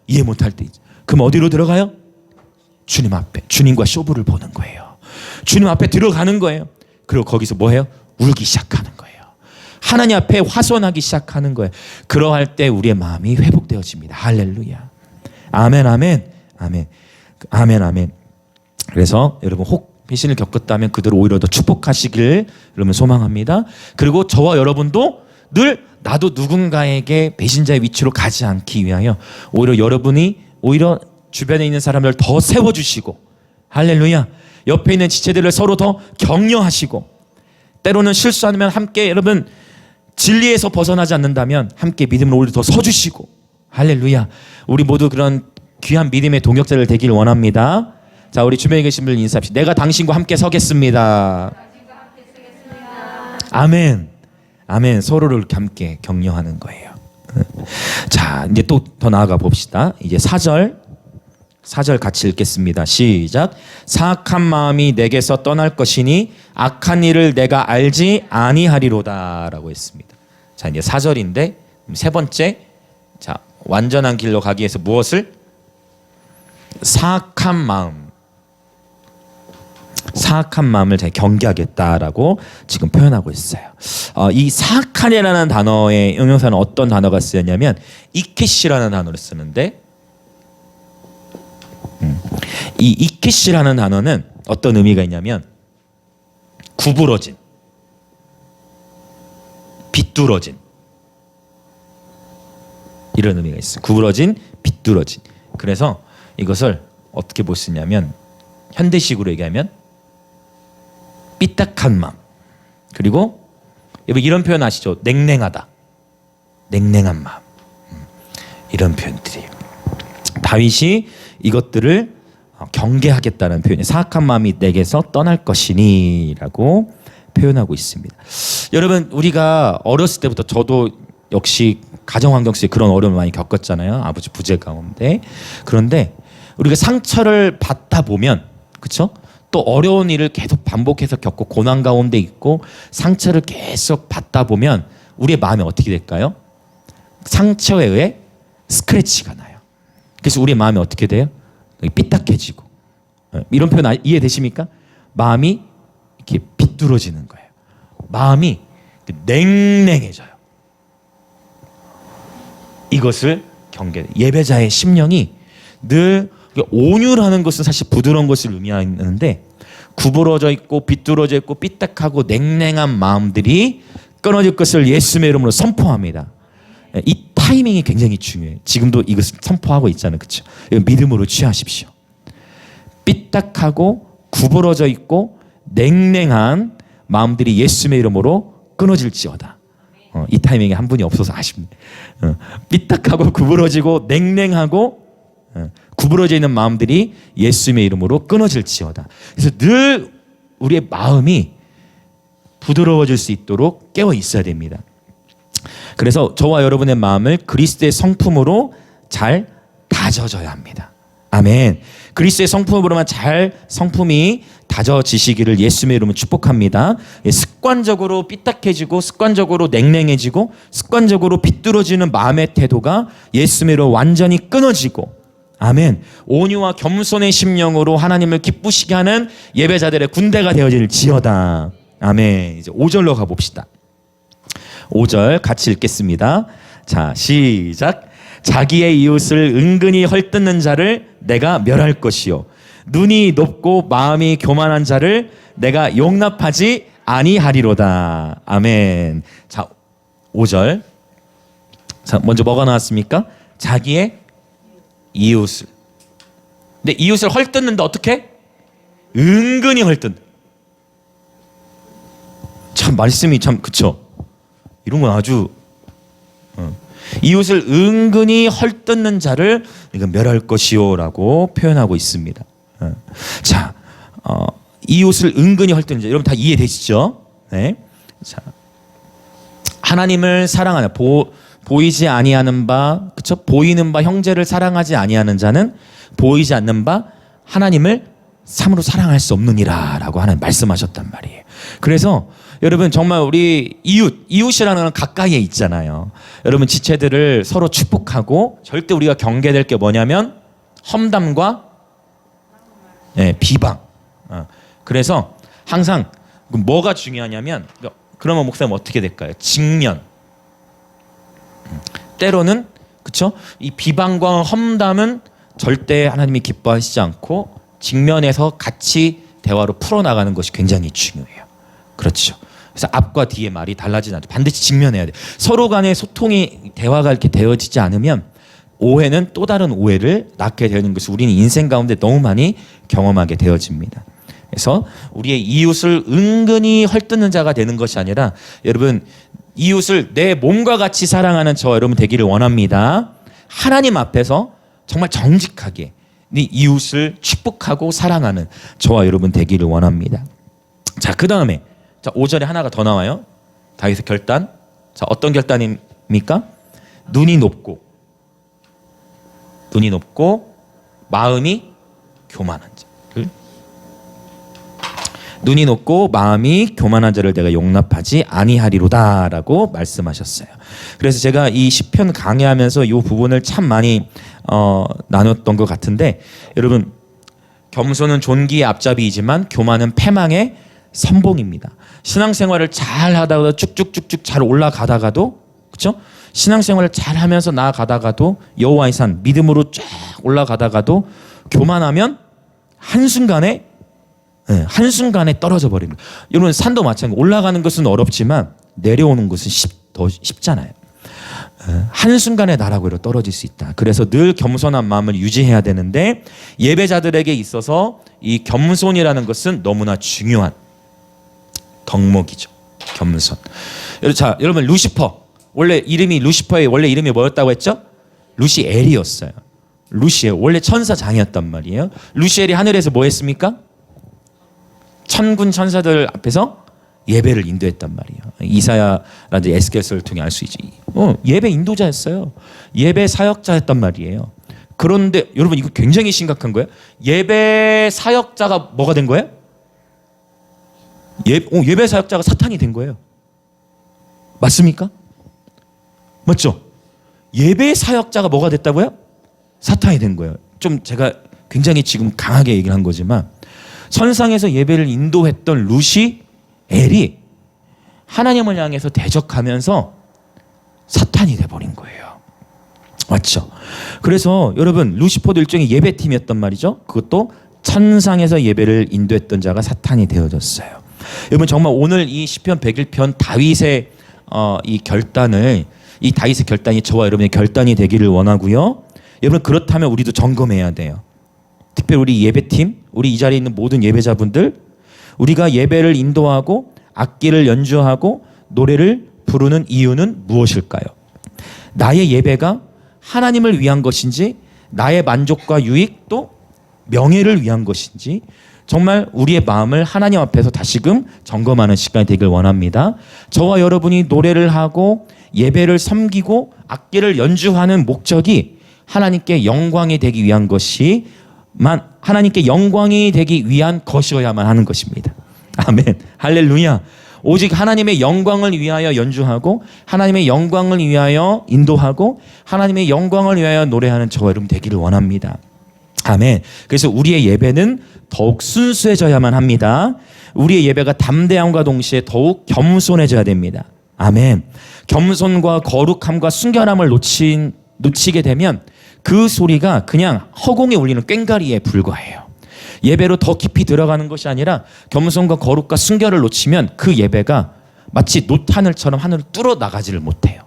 이해 못할 때. 그럼 어디로 들어가요? 주님 앞에, 주님과 쇼부를 보는 거예요. 주님 앞에 들어가는 거예요. 그리고 거기서 뭐해요? 울기 시작하는 거예요. 하나님 앞에 화손하기 시작하는 거예요. 그러할 때 우리의 마음이 회복되어집니다. 할렐루야. 아멘, 아멘, 아멘, 아멘, 아멘. 그래서 여러분 혹 배신을 겪었다면 그들을 오히려 더 축복하시길 여러분 소망합니다. 그리고 저와 여러분도 늘 나도 누군가에게 배신자의 위치로 가지 않기 위하여 오히려 여러분이 오히려 주변에 있는 사람을 더 세워주시고, 할렐루야, 옆에 있는 지체들을 서로 더 격려하시고, 때로는 실수하면 함께 여러분 진리에서 벗어나지 않는다면 함께 믿음으로 오히려 더 서주시고, 할렐루야, 우리 모두 그런 귀한 믿음의 동역자들 되길 원합니다. 자, 우리 주변에 계신 분들 인사합시다. 내가 당신과 함께 서겠습니다. 아멘. 아멘. 서로를 함께 격려하는 거예요. 자, 이제 또 더 나아가 봅시다. 이제 4절 같이 읽겠습니다. 시작. 사악한 마음이 내게서 떠날 것이니 악한 일을 내가 알지 아니하리로다 라고 했습니다. 자, 이제 4절인데 세 번째, 자, 완전한 길로 가기 위해서 무엇을? 사악한 마음을 제가 경계하겠다라고 지금 표현하고 있어요. 이 사악한이라는 단어의 응용사는 어떤 단어가 쓰였냐면 이키시라는 단어를 쓰는데, 이 이키시라는 단어는 어떤 의미가 있냐면 구부러진, 비뚤어진 이런 의미가 있어요. 구부러진, 비뚤어진. 그래서 이것을 어떻게 볼 수 있냐면 현대식으로 얘기하면 삐딱한 마음, 그리고 이런 표현 아시죠? 냉랭하다, 냉랭한 마음, 이런 표현들이에요. 다윗이 이것들을 경계하겠다는 표현이 사악한 마음이 내게서 떠날 것이니 라고 표현하고 있습니다. 여러분, 우리가 어렸을 때부터 저도 역시 가정환경 속에 그런 어려움을 많이 겪었잖아요. 아버지 부재 가운데. 그런데 우리가 상처를 받다 보면, 그렇죠? 또 어려운 일을 계속 반복해서 겪고 고난 가운데 있고 상처를 계속 받다 보면 우리의 마음이 어떻게 될까요? 상처에 의해 스크래치가 나요. 그래서 우리의 마음이 어떻게 돼요? 삐딱해지고. 이런 표현 이해되십니까? 마음이 이렇게 비뚤어지는 거예요. 마음이 냉랭해져요. 이것을 경계. 예배자의 심령이 늘 온유라는 것은 사실 부드러운 것을 의미하는데, 구부러져 있고 비뚤어져 있고 삐딱하고 냉랭한 마음들이 끊어질 것을 예수님의 이름으로 선포합니다. 이 타이밍이 굉장히 중요해요. 지금도 이것을 선포하고 있잖아요. 그렇죠? 믿음으로 취하십시오. 삐딱하고 구부러져 있고 냉랭한 마음들이 예수님의 이름으로 끊어질지어다. 이 타이밍에 한 분이 없어서 아쉽네. 삐딱하고 구부러지고 냉랭하고 구부러져 있는 마음들이 예수님의 이름으로 끊어질지어다. 그래서 늘 우리의 마음이 부드러워질 수 있도록 깨어 있어야 됩니다. 그래서 저와 여러분의 마음을 그리스도의 성품으로 잘 다져져야 합니다. 아멘. 그리스도의 성품으로만 잘 성품이 다져지시기를 예수님의 이름으로 축복합니다. 습관적으로 삐딱해지고 습관적으로 냉랭해지고 습관적으로 비뚤어지는 마음의 태도가 예수님의 이름으로 완전히 끊어지고, 아멘, 온유와 겸손의 심령으로 하나님을 기쁘시게 하는 예배자들의 군대가 되어질지어다. 아멘. 이제 5절로 가봅시다. 5절 같이 읽겠습니다. 자, 시작. 자기의 이웃을 은근히 헐뜯는 자를 내가 멸할 것이요, 눈이 높고 마음이 교만한 자를 내가 용납하지 아니하리로다. 아멘. 자, 5절. 자, 먼저 뭐가 나왔습니까? 자기의 이웃을. 근데 이웃을 헐뜯는데 어떻게? 은근히 헐뜯는다. 참 말씀이 참 그쵸? 이런 건 아주 이웃을 은근히 헐뜯는 자를 멸할 것이요라고 표현하고 있습니다. 자, 이웃을 은근히 헐뜯는 자, 여러분 다 이해되시죠? 네. 자, 하나님을 사랑하는 보이지 아니하는 바, 그쵸? 보이는 바 형제를 사랑하지 아니하는 자는 보이지 않는 바 하나님을 참으로 사랑할 수 없느니라라고 하는 말씀하셨단 말이에요. 그래서 여러분 정말 우리 이웃이라는 건 가까이에 있잖아요. 여러분 지체들을 서로 축복하고, 절대 우리가 경계될 게 뭐냐면 험담과 비방. 그래서 항상 뭐가 중요하냐면, 그러면 목사님 어떻게 될까요? 직면. 때로는 그쵸? 이 비방과 험담은 절대 하나님이 기뻐하시지 않고 직면에서 같이 대화로 풀어나가는 것이 굉장히 중요해요. 그렇죠. 그래서 앞과 뒤의 말이 달라지지 않죠. 반드시 직면해야 돼요. 서로 간의 소통이, 대화가 이렇게 되어지지 않으면 오해는 또 다른 오해를 낳게 되는 것을 우리는 인생 가운데 너무 많이 경험하게 되어집니다. 그래서 우리의 이웃을 은근히 헐뜯는 자가 되는 것이 아니라, 여러분 이웃을 내 몸과 같이 사랑하는 저와 여러분 되기를 원합니다. 하나님 앞에서 정말 정직하게 네 이웃을 축복하고 사랑하는 저와 여러분 되기를 원합니다. 자, 그 다음에 자, 5절에 하나가 더 나와요. 다윗의 결단. 자, 어떤 결단입니까? 눈이 높고 마음이 교만한 자를, 눈이 높고 마음이 교만한 자를 내가 용납하지 아니하리로다라고 말씀하셨어요. 그래서 제가 이 시편 강의하면서 이 부분을 참 많이 나눴던 것 같은데, 여러분 겸손은 존귀의 앞잡이이지만 교만은 패망의 선봉입니다. 신앙생활을 잘 하다가도 쭉쭉쭉쭉 잘 올라가다가도, 그렇죠? 신앙생활을 잘 하면서 나아가다가도, 여호와의 산 믿음으로 쫙 올라가다가도 교만하면 한순간에 떨어져 버립니다. 여러분 산도 마찬가지. 올라가는 것은 어렵지만 내려오는 것은 더 쉽잖아요. 한순간에 나락으로 떨어질 수 있다. 그래서 늘 겸손한 마음을 유지해야 되는데, 예배자들에게 있어서 이 겸손이라는 것은 너무나 중요한 덕목이죠. 겸손. 자, 여러분 루시퍼, 원래 이름이 루시퍼의 원래 이름이 뭐였다고 했죠? 루시엘이었어요. 루시엘, 원래 천사장이었단 말이에요. 루시엘이 하늘에서 뭐 했습니까? 천군 천사들 앞에서 예배를 인도했단 말이에요. 이사야라든지 에스겔서를 통해 알 수 있지. 예배 인도자였어요. 예배 사역자였단 말이에요. 그런데 여러분 이거 굉장히 심각한 거예요. 예배 사역자가 뭐가 된 거예요? 예배 사역자가 사탄이 된 거예요. 맞습니까? 맞죠? 예배 사역자가 뭐가 됐다고요? 사탄이 된 거예요. 좀 제가 굉장히 지금 강하게 얘기를 한 거지만, 천상에서 예배를 인도했던 루시엘이 하나님을 향해서 대적하면서 사탄이 돼버린 거예요. 맞죠? 그래서 여러분 루시퍼도 일종의 예배팀이었단 말이죠. 그것도 천상에서 예배를 인도했던 자가 사탄이 되어졌어요. 여러분 정말 오늘 이 시편 101편 다윗의 이 다윗의 결단이 저와 여러분의 결단이 되기를 원하고요. 여러분 그렇다면 우리도 점검해야 돼요. 특별히 우리 예배팀, 우리 이 자리에 있는 모든 예배자분들, 우리가 예배를 인도하고 악기를 연주하고 노래를 부르는 이유는 무엇일까요? 나의 예배가 하나님을 위한 것인지, 나의 만족과 유익 또 명예를 위한 것인지, 정말 우리의 마음을 하나님 앞에서 다시금 점검하는 시간이 되길 원합니다. 저와 여러분이 노래를 하고 예배를 섬기고 악기를 연주하는 목적이 하나님께 영광이 되기 위한 하나님께 영광이 되기 위한 것이어야만 하는 것입니다. 아멘. 할렐루야. 오직 하나님의 영광을 위하여 연주하고 하나님의 영광을 위하여 인도하고 하나님의 영광을 위하여 노래하는 저와 여러분 되기를 원합니다. 아멘. 그래서 우리의 예배는 더욱 순수해져야만 합니다. 우리의 예배가 담대함과 동시에 더욱 겸손해져야 됩니다. 아멘. 겸손과 거룩함과 순결함을 놓치게 되면 그 소리가 그냥 허공에 울리는 꽹과리에 불과해요. 예배로 더 깊이 들어가는 것이 아니라 겸손과 거룩과 순결을 놓치면 그 예배가 마치 놋하늘처럼 하늘을 뚫어 나가지를 못해요.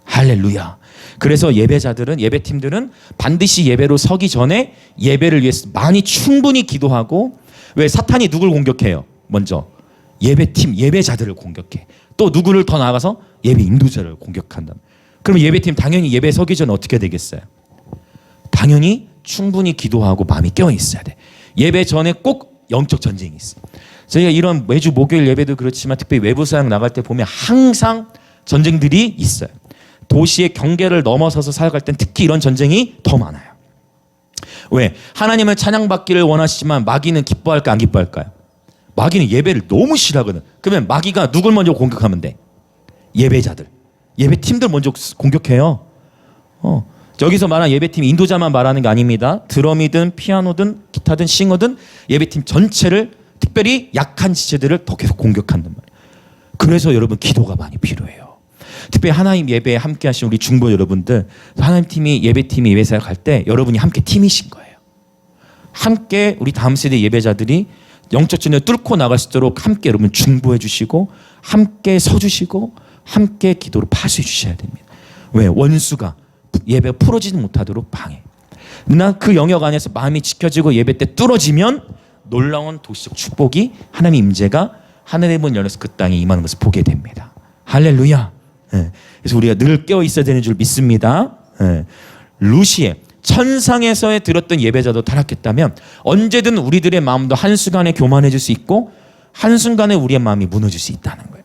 할렐루야. 그래서 예배팀들은 반드시 예배로 서기 전에 예배를 위해서 많이 충분히 기도하고, 왜 사탄이 누굴 공격해요? 먼저 예배팀, 예배자들을 공격해. 또 누구를 더 나아가서 예배 인도자를 공격한다. 그러면 예배팀 당연히 예배 서기 전에 어떻게 되겠어요? 당연히 충분히 기도하고 마음이 깨어 있어야 돼. 예배 전에 꼭 영적 전쟁이 있어. 저희가 이런 매주 목요일 예배도 그렇지만 특별히 외부 사역 나갈 때 보면 항상 전쟁들이 있어요. 도시의 경계를 넘어서서 사역할 땐 특히 이런 전쟁이 더 많아요. 왜? 하나님을 찬양받기를 원하시지만 마귀는 기뻐할까 안 기뻐할까요? 마귀는 예배를 너무 싫어하거든. 그러면 마귀가 누굴 먼저 공격하면 돼? 예배자들, 예배팀들 먼저 공격해요. 여기서 말한 예배팀 인도자만 말하는 게 아닙니다. 드럼이든 피아노든 기타든 싱어든 예배팀 전체를, 특별히 약한 지체들을 더 계속 공격한단 말이에요. 그래서 여러분 기도가 많이 필요해요. 특별히 하나님 예배에 함께 하신 우리 중보 여러분들, 하나님 팀이 예배팀이 예배 사역할 때 여러분이 함께 팀이신 거예요. 함께 우리 다음 세대 예배자들이 영적 진을 뚫고 나갈 수 있도록 함께 여러분 중보해 주시고 함께 서주시고 함께 기도로 파수해 주셔야 됩니다. 왜? 원수가 예배 풀어지지 못하도록 방해. 그러나 그 영역 안에서 마음이 지켜지고 예배 때 뚫어지면 놀라운 도시적 축복이, 하나님의 임재가 하늘의 문 열려서 그 땅에 임하는 것을 보게 됩니다. 할렐루야. 그래서 우리가 늘 깨어 있어야 되는 줄 믿습니다. 루시에 천상에서의 들었던 예배자도 타락했다면 언제든 우리들의 마음도 한순간에 교만해질 수 있고 한순간에 우리의 마음이 무너질 수 있다는 거예요.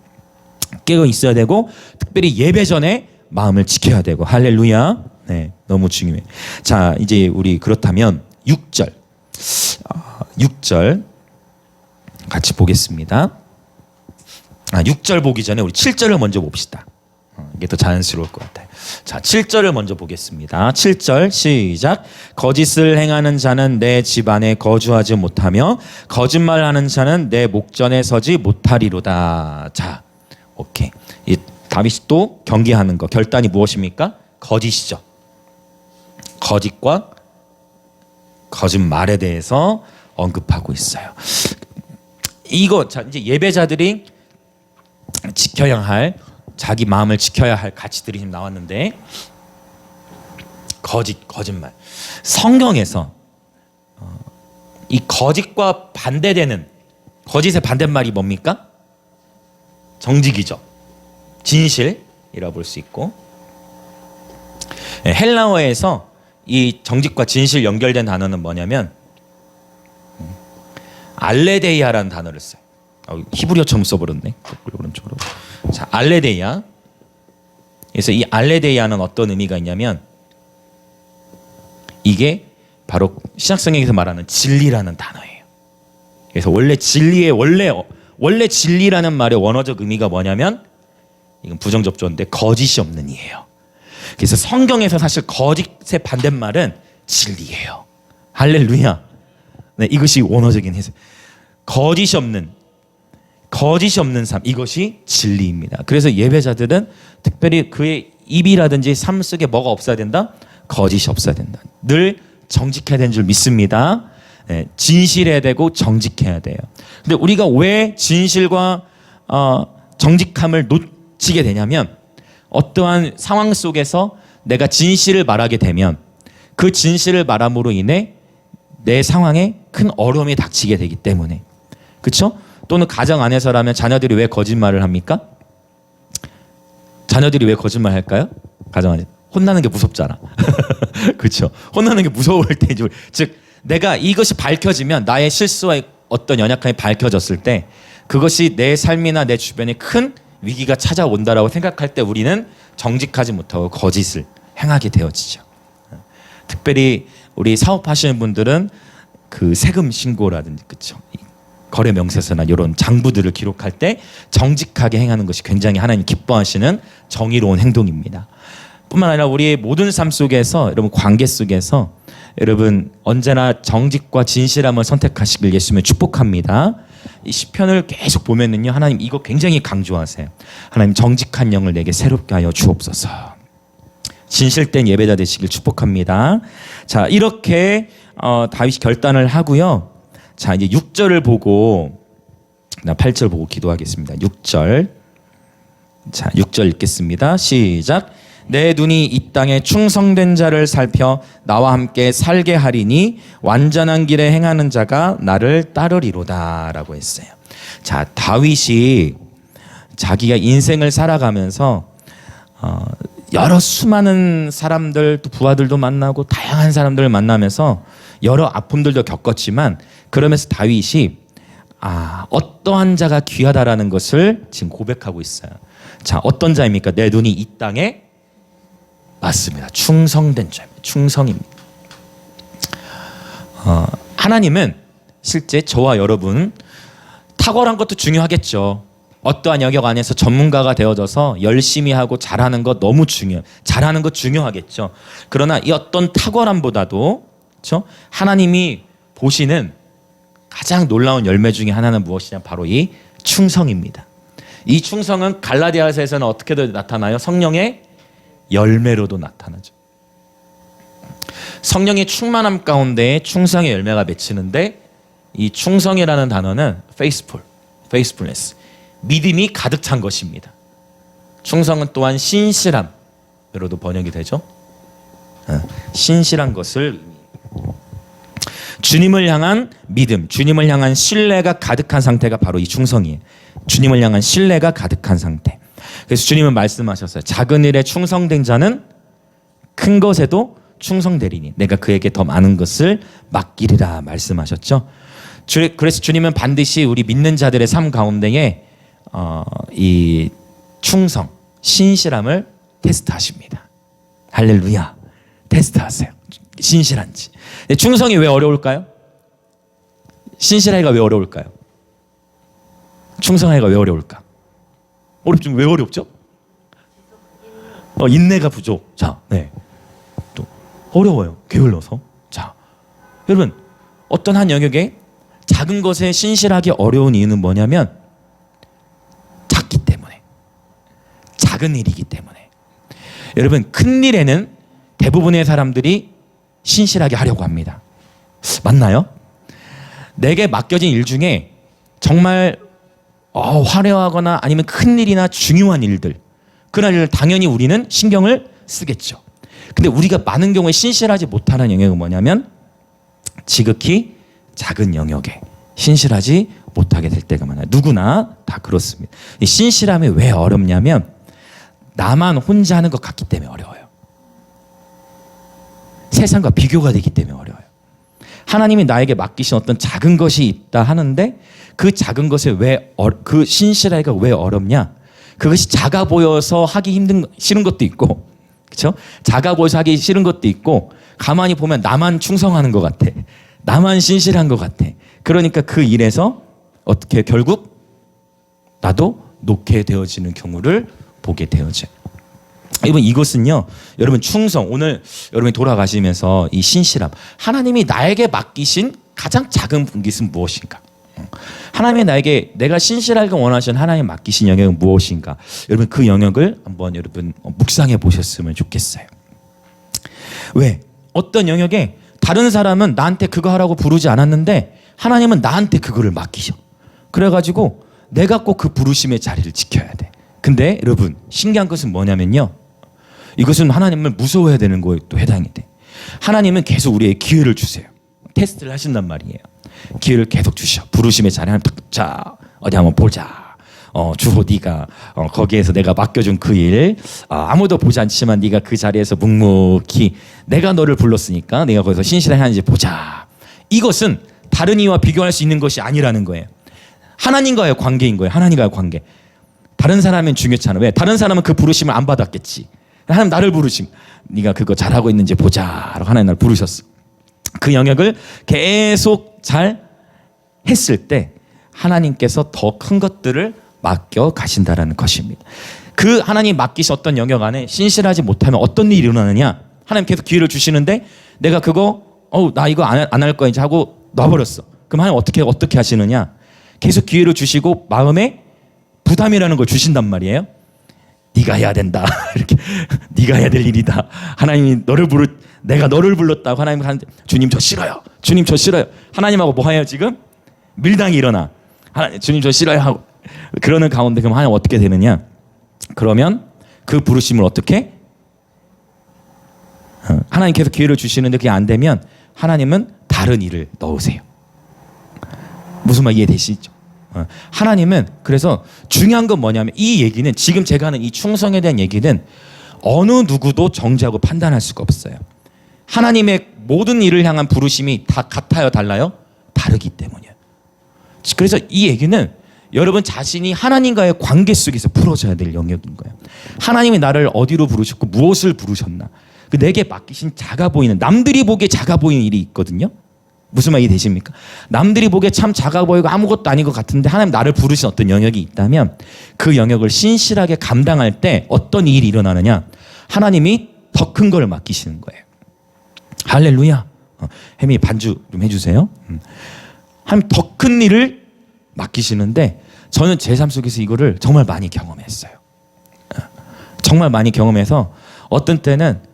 깨어 있어야 되고 특별히 예배 전에 마음을 지켜야 되고. 할렐루야. 네, 너무 중요해요. 자, 이제 우리 그렇다면 6절 같이 보겠습니다. 6절 보기 전에 우리 7절을 먼저 봅시다. 이게 더 자연스러울 것 같아요. 자, 7절을 먼저 보겠습니다. 7절 시작. 거짓을 행하는 자는 내 집안에 거주하지 못하며 거짓말하는 자는 내 목전에 서지 못하리로다. 자, 오케이. 이 다윗이 또 경계하는 거, 결단이 무엇입니까? 거짓이죠. 거짓과 거짓말에 대해서 언급하고 있어요. 이거 자, 이제 예배자들이 지켜야 할, 자기 마음을 지켜야 할 가치들이 지금 나왔는데, 거짓말. 성경에서 이 거짓과 반대되는, 거짓의 반대말이 뭡니까? 정직이죠. 진실이라고 볼 수 있고, 헬라어에서 이 정직과 진실 연결된 단어는 뭐냐면 알레데이아라는 단어를 써요. 히브리어처럼 써버렸네. 오른쪽으로. 자, 알레데이아. 그래서 이 알레데이아는 어떤 의미가 있냐면 이게 바로 신약성경에서 말하는 진리라는 단어예요. 그래서 원래 진리의 원래 진리라는 말의 원어적 의미가 뭐냐면, 이건 부정접조인데 거짓이 없는 이에요. 그래서 성경에서 사실 거짓의 반대말은 진리예요. 할렐루야. 네, 이것이 원어적인 해석. 거짓이 없는 삶, 이것이 진리입니다. 그래서 예배자들은 특별히 그의 입이라든지 삶 속에 뭐가 없어야 된다? 거짓이 없어야 된다. 늘 정직해야 되는 줄 믿습니다. 네, 진실해야 되고 정직해야 돼요. 근데 우리가 왜 진실과 정직함을 놓치게 되냐면, 어떠한 상황 속에서 내가 진실을 말하게 되면 그 진실을 말함으로 인해 내 상황에 큰 어려움이 닥치게 되기 때문에. 그렇죠? 또는 가정 안에서라면 자녀들이 왜 거짓말을 합니까? 자녀들이 왜 거짓말 할까요? 가정 안에 혼나는 게 무섭잖아. 그렇죠? 혼나는 게 무서울 때, 즉 내가 이것이 밝혀지면 나의 실수와 어떤 연약함이 밝혀졌을 때 그것이 내 삶이나 내 주변에 큰 위기가 찾아온다라고 생각할 때 우리는 정직하지 못하고 거짓을 행하게 되어지죠. 특별히 우리 사업하시는 분들은 그 세금 신고라든지 그렇죠. 거래 명세서나 이런 장부들을 기록할 때 정직하게 행하는 것이 굉장히 하나님 기뻐하시는 정의로운 행동입니다. 뿐만 아니라 우리의 모든 삶 속에서 여러분 관계 속에서 여러분 언제나 정직과 진실함을 선택하시길 예수님을 축복합니다. 이 시편을 계속 보면은요 하나님 이거 굉장히 강조하세요. 하나님 정직한 영을 내게 새롭게 하여 주옵소서. 진실된 예배자 되시길 축복합니다. 자 이렇게 다윗이 결단을 하고요. 자 이제 6절을 보고 8절 보고 기도하겠습니다. 6절. 자 6절 읽겠습니다. 시작. 내 눈이 이 땅에 충성된 자를 살펴 나와 함께 살게 하리니 완전한 길에 행하는 자가 나를 따르리로다 라고 했어요. 자 다윗이 자기가 인생을 살아가면서 여러 수많은 사람들 또 부하들도 만나고 다양한 사람들을 만나면서 여러 아픔들도 겪었지만 그러면서 다윗이 어떠한 자가 귀하다라는 것을 지금 고백하고 있어요. 자 어떤 자입니까? 내 눈이 이 땅에 맞습니다. 충성된 자입니다. 충성입니다. 하나님은 실제 저와 여러분 탁월한 것도 중요하겠죠. 어떠한 영역 안에서 전문가가 되어져서 열심히 하고 잘하는 것 너무 중요해요. 잘하는 것 중요하겠죠. 그러나 이 어떤 탁월함보다도 그렇죠? 하나님이 보시는 가장 놀라운 열매 중에 하나는 무엇이냐? 바로 이 충성입니다. 이 충성은 갈라디아서에서는 어떻게 나타나요? 성령의 열매로도 나타나죠. 성령의 충만함 가운데 충성의 열매가 맺히는데 이 충성이라는 단어는 faithfulness, 믿음이 가득 찬 것입니다. 충성은 또한 신실함으로도 번역이 되죠. 신실한 것을 주님을 향한 믿음, 주님을 향한 신뢰가 가득한 상태가 바로 이 충성이에요. 주님을 향한 신뢰가 가득한 상태. 그래서 주님은 말씀하셨어요. 작은 일에 충성된 자는 큰 것에도 충성되리니 내가 그에게 더 많은 것을 맡기리라 말씀하셨죠. 그래서 주님은 반드시 우리 믿는 자들의 삶 가운데에 이 충성, 신실함을 테스트하십니다. 할렐루야. 테스트하세요. 신실한지. 충성이 왜 어려울까요? 신실하기가 왜 어려울까요? 충성하기가 왜 어려울까? 어렵죠. 왜 어렵죠? 인내가 부족. 자, 네. 또 어려워요. 게을러서. 자, 여러분 어떤 한 영역에 작은 것에 신실하기 어려운 이유는 뭐냐면 작기 때문에, 작은 일이기 때문에. 여러분 큰 일에는 대부분의 사람들이 신실하게 하려고 합니다. 맞나요? 내게 맡겨진 일 중에 정말 화려하거나 아니면 큰 일이나 중요한 일들, 그런 일을 당연히 우리는 신경을 쓰겠죠. 근데 우리가 많은 경우에 신실하지 못하는 영역은 뭐냐면 지극히 작은 영역에 신실하지 못하게 될 때가 많아요. 누구나 다 그렇습니다. 이 신실함이 왜 어렵냐면 나만 혼자 하는 것 같기 때문에 어려워요. 세상과 비교가 되기 때문에 어려워요. 하나님이 나에게 맡기신 어떤 작은 것이 있다 하는데 그 작은 것에 그 신실하기가 왜 어렵냐? 그것이 작아 보여서 하기 싫은 것도 있고, 그렇죠? 작아 보여서 하기 싫은 것도 있고, 가만히 보면 나만 충성하는 것 같아, 나만 신실한 것 같아. 그러니까 그 일에서 어떻게 결국 나도 놓게 되어지는 경우를 보게 되어져요. 여러분 이것은요, 여러분 충성, 오늘 여러분이 돌아가시면서 이 신실함, 하나님이 나에게 맡기신 가장 작은 분깃은 무엇인가? 하나님이 나에게 내가 신실하게 원하시는 하나님 맡기신 영역은 무엇인가? 여러분 그 영역을 한번 여러분 묵상해 보셨으면 좋겠어요. 왜? 어떤 영역에 다른 사람은 나한테 그거 하라고 부르지 않았는데 하나님은 나한테 그거를 맡기셔. 그래가지고 내가 꼭 그 부르심의 자리를 지켜야 돼. 근데 여러분 신기한 것은 뭐냐면요, 이것은 하나님을 무서워해야 되는 거에 또 해당이 돼. 하나님은 계속 우리에게 기회를 주세요. 테스트를 하신단 말이에요. 기회를 계속 주셔. 부르심의 자리 하나 탁, 자 어디 한번 보자. 주호 네가 거기에서 내가 맡겨준 그 일 아무도 보지 않지만 네가 그 자리에서 묵묵히 내가 너를 불렀으니까 네가 거기서 신실하게 하는지 보자. 이것은 다른 이와 비교할 수 있는 것이 아니라는 거예요. 하나님과의 관계인 거예요. 하나님과의 관계. 다른 사람은 중요치 않아. 왜? 다른 사람은 그 부르심을 안 받았겠지. 하나님 나를 부르심. 네가 그거 잘하고 있는지 보자. 라고 하나님 나를 부르셨어. 그 영역을 계속 잘 했을 때 하나님께서 더 큰 것들을 맡겨 가신다라는 것입니다. 그 하나님 맡기셨던 영역 안에 신실하지 못하면 어떤 일이 일어나느냐? 하나님 계속 기회를 주시는데 내가 그거 나 이거 안 할 거야 이제 하고 놔버렸어. 그럼 하나님 어떻게 하시느냐? 계속 기회를 주시고 마음에 부담이라는 걸 주신단 말이에요. 네가 해야 된다. 이렇게 네가 해야 될 일이다. 하나님이 내가 너를 불렀다고 하나님 주님 저 싫어요. 주님 저 싫어요. 하나님하고 뭐 해요 지금? 밀당이 일어나. 주님 저 싫어요 하고 그러는 가운데 그럼 하나님 어떻게 되느냐? 그러면 그 부르심을 어떻게? 하나님 계속 기회를 주시는데 그게 안 되면 하나님은 다른 일을 넣으세요. 무슨 말 이해되시죠? 하나님은 그래서 중요한 건 뭐냐면 이 얘기는 지금 제가 하는 이 충성에 대한 얘기는 어느 누구도 정죄하고 판단할 수가 없어요. 하나님의 모든 일을 향한 부르심이 다 같아요, 달라요? 다르기 때문이에요. 그래서 이 얘기는 여러분 자신이 하나님과의 관계 속에서 풀어져야 될 영역인 거예요. 하나님이 나를 어디로 부르셨고 무엇을 부르셨나? 내게 맡기신 작아 보이는, 남들이 보기에 작아 보이는 일이 있거든요. 무슨 말이 되십니까? 남들이 보기에 참 작아 보이고 아무것도 아닌 것 같은데 하나님 나를 부르신 어떤 영역이 있다면 그 영역을 신실하게 감당할 때 어떤 일이 일어나느냐? 하나님이 더 큰 걸 맡기시는 거예요. 할렐루야. 혜미 반주 좀 해주세요. 하나님 더 큰 일을 맡기시는데 저는 제 삶 속에서 이거를 정말 많이 경험했어요. 정말 많이 경험해서 어떤 때는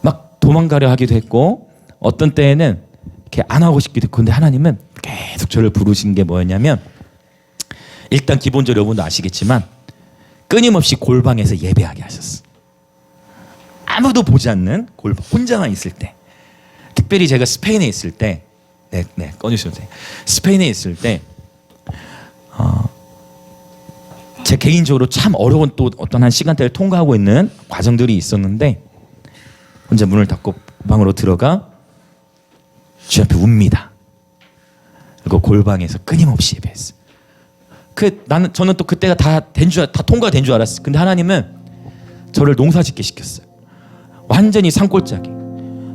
막 도망가려 하기도 했고 어떤 때에는 이렇게 안 하고 싶기도 했고 근데 하나님은 계속 저를 부르신 게 뭐였냐면 일단 기본적으로 여러분도 아시겠지만 끊임없이 골방에서 예배하게 하셨어. 아무도 보지 않는 골방 혼자만 있을 때 특별히 제가 스페인에 있을 때 꺼주셔도 돼요. 스페인에 있을 때 제 개인적으로 참 어려운 또 어떤 한 시간대를 통과하고 있는 과정들이 있었는데 혼자 문을 닫고 방으로 들어가 주 앞에 웁니다. 그리고 골방에서 끊임없이 예배했어요. 저는 또 그때가 다 통과된 줄 알았어요. 근데 하나님은 저를 농사짓게 시켰어요. 완전히 산골짜기.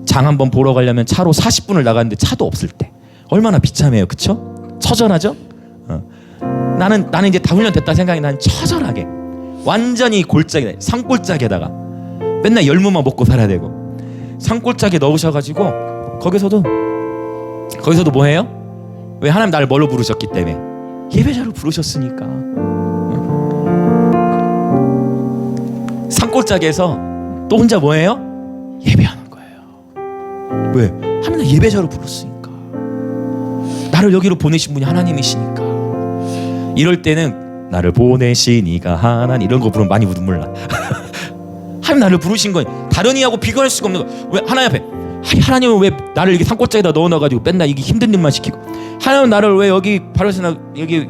장 한번 보러 가려면 차로 40분을 나갔는데 차도 없을 때 얼마나 비참해요, 그쵸? 처절하죠? 나는 이제 다 훈련됐다 생각이 난 처절하게 완전히 골짜기, 산골짜기에다가 맨날 열무만 먹고 살아야 되고 산골짜기에 넣으셔가지고 거기서도 뭐 해요? 왜 하나님 나를 뭘로 부르셨기 때문에 예배자로 부르셨으니까 산골짜기에서 또 혼자 뭐 해요? 예배하는 거예요. 왜? 하나님 나 예배자로 불렀으니까 나를 여기로 보내신 분이 하나님이시니까 이럴 때는 나를 보내신 이가 하나님 이런 거 부르면 많이 몰라. 하나님 나를 부르신 건 다른 이하고 비교할 수가 없는 거야. 왜 하나님 앞에 하나님은 왜 나를 이렇게 산골짜기에다 넣어놔가지고 맨날 이게 힘든 일만 시키고 하나님은 나를 왜 여기 바로스나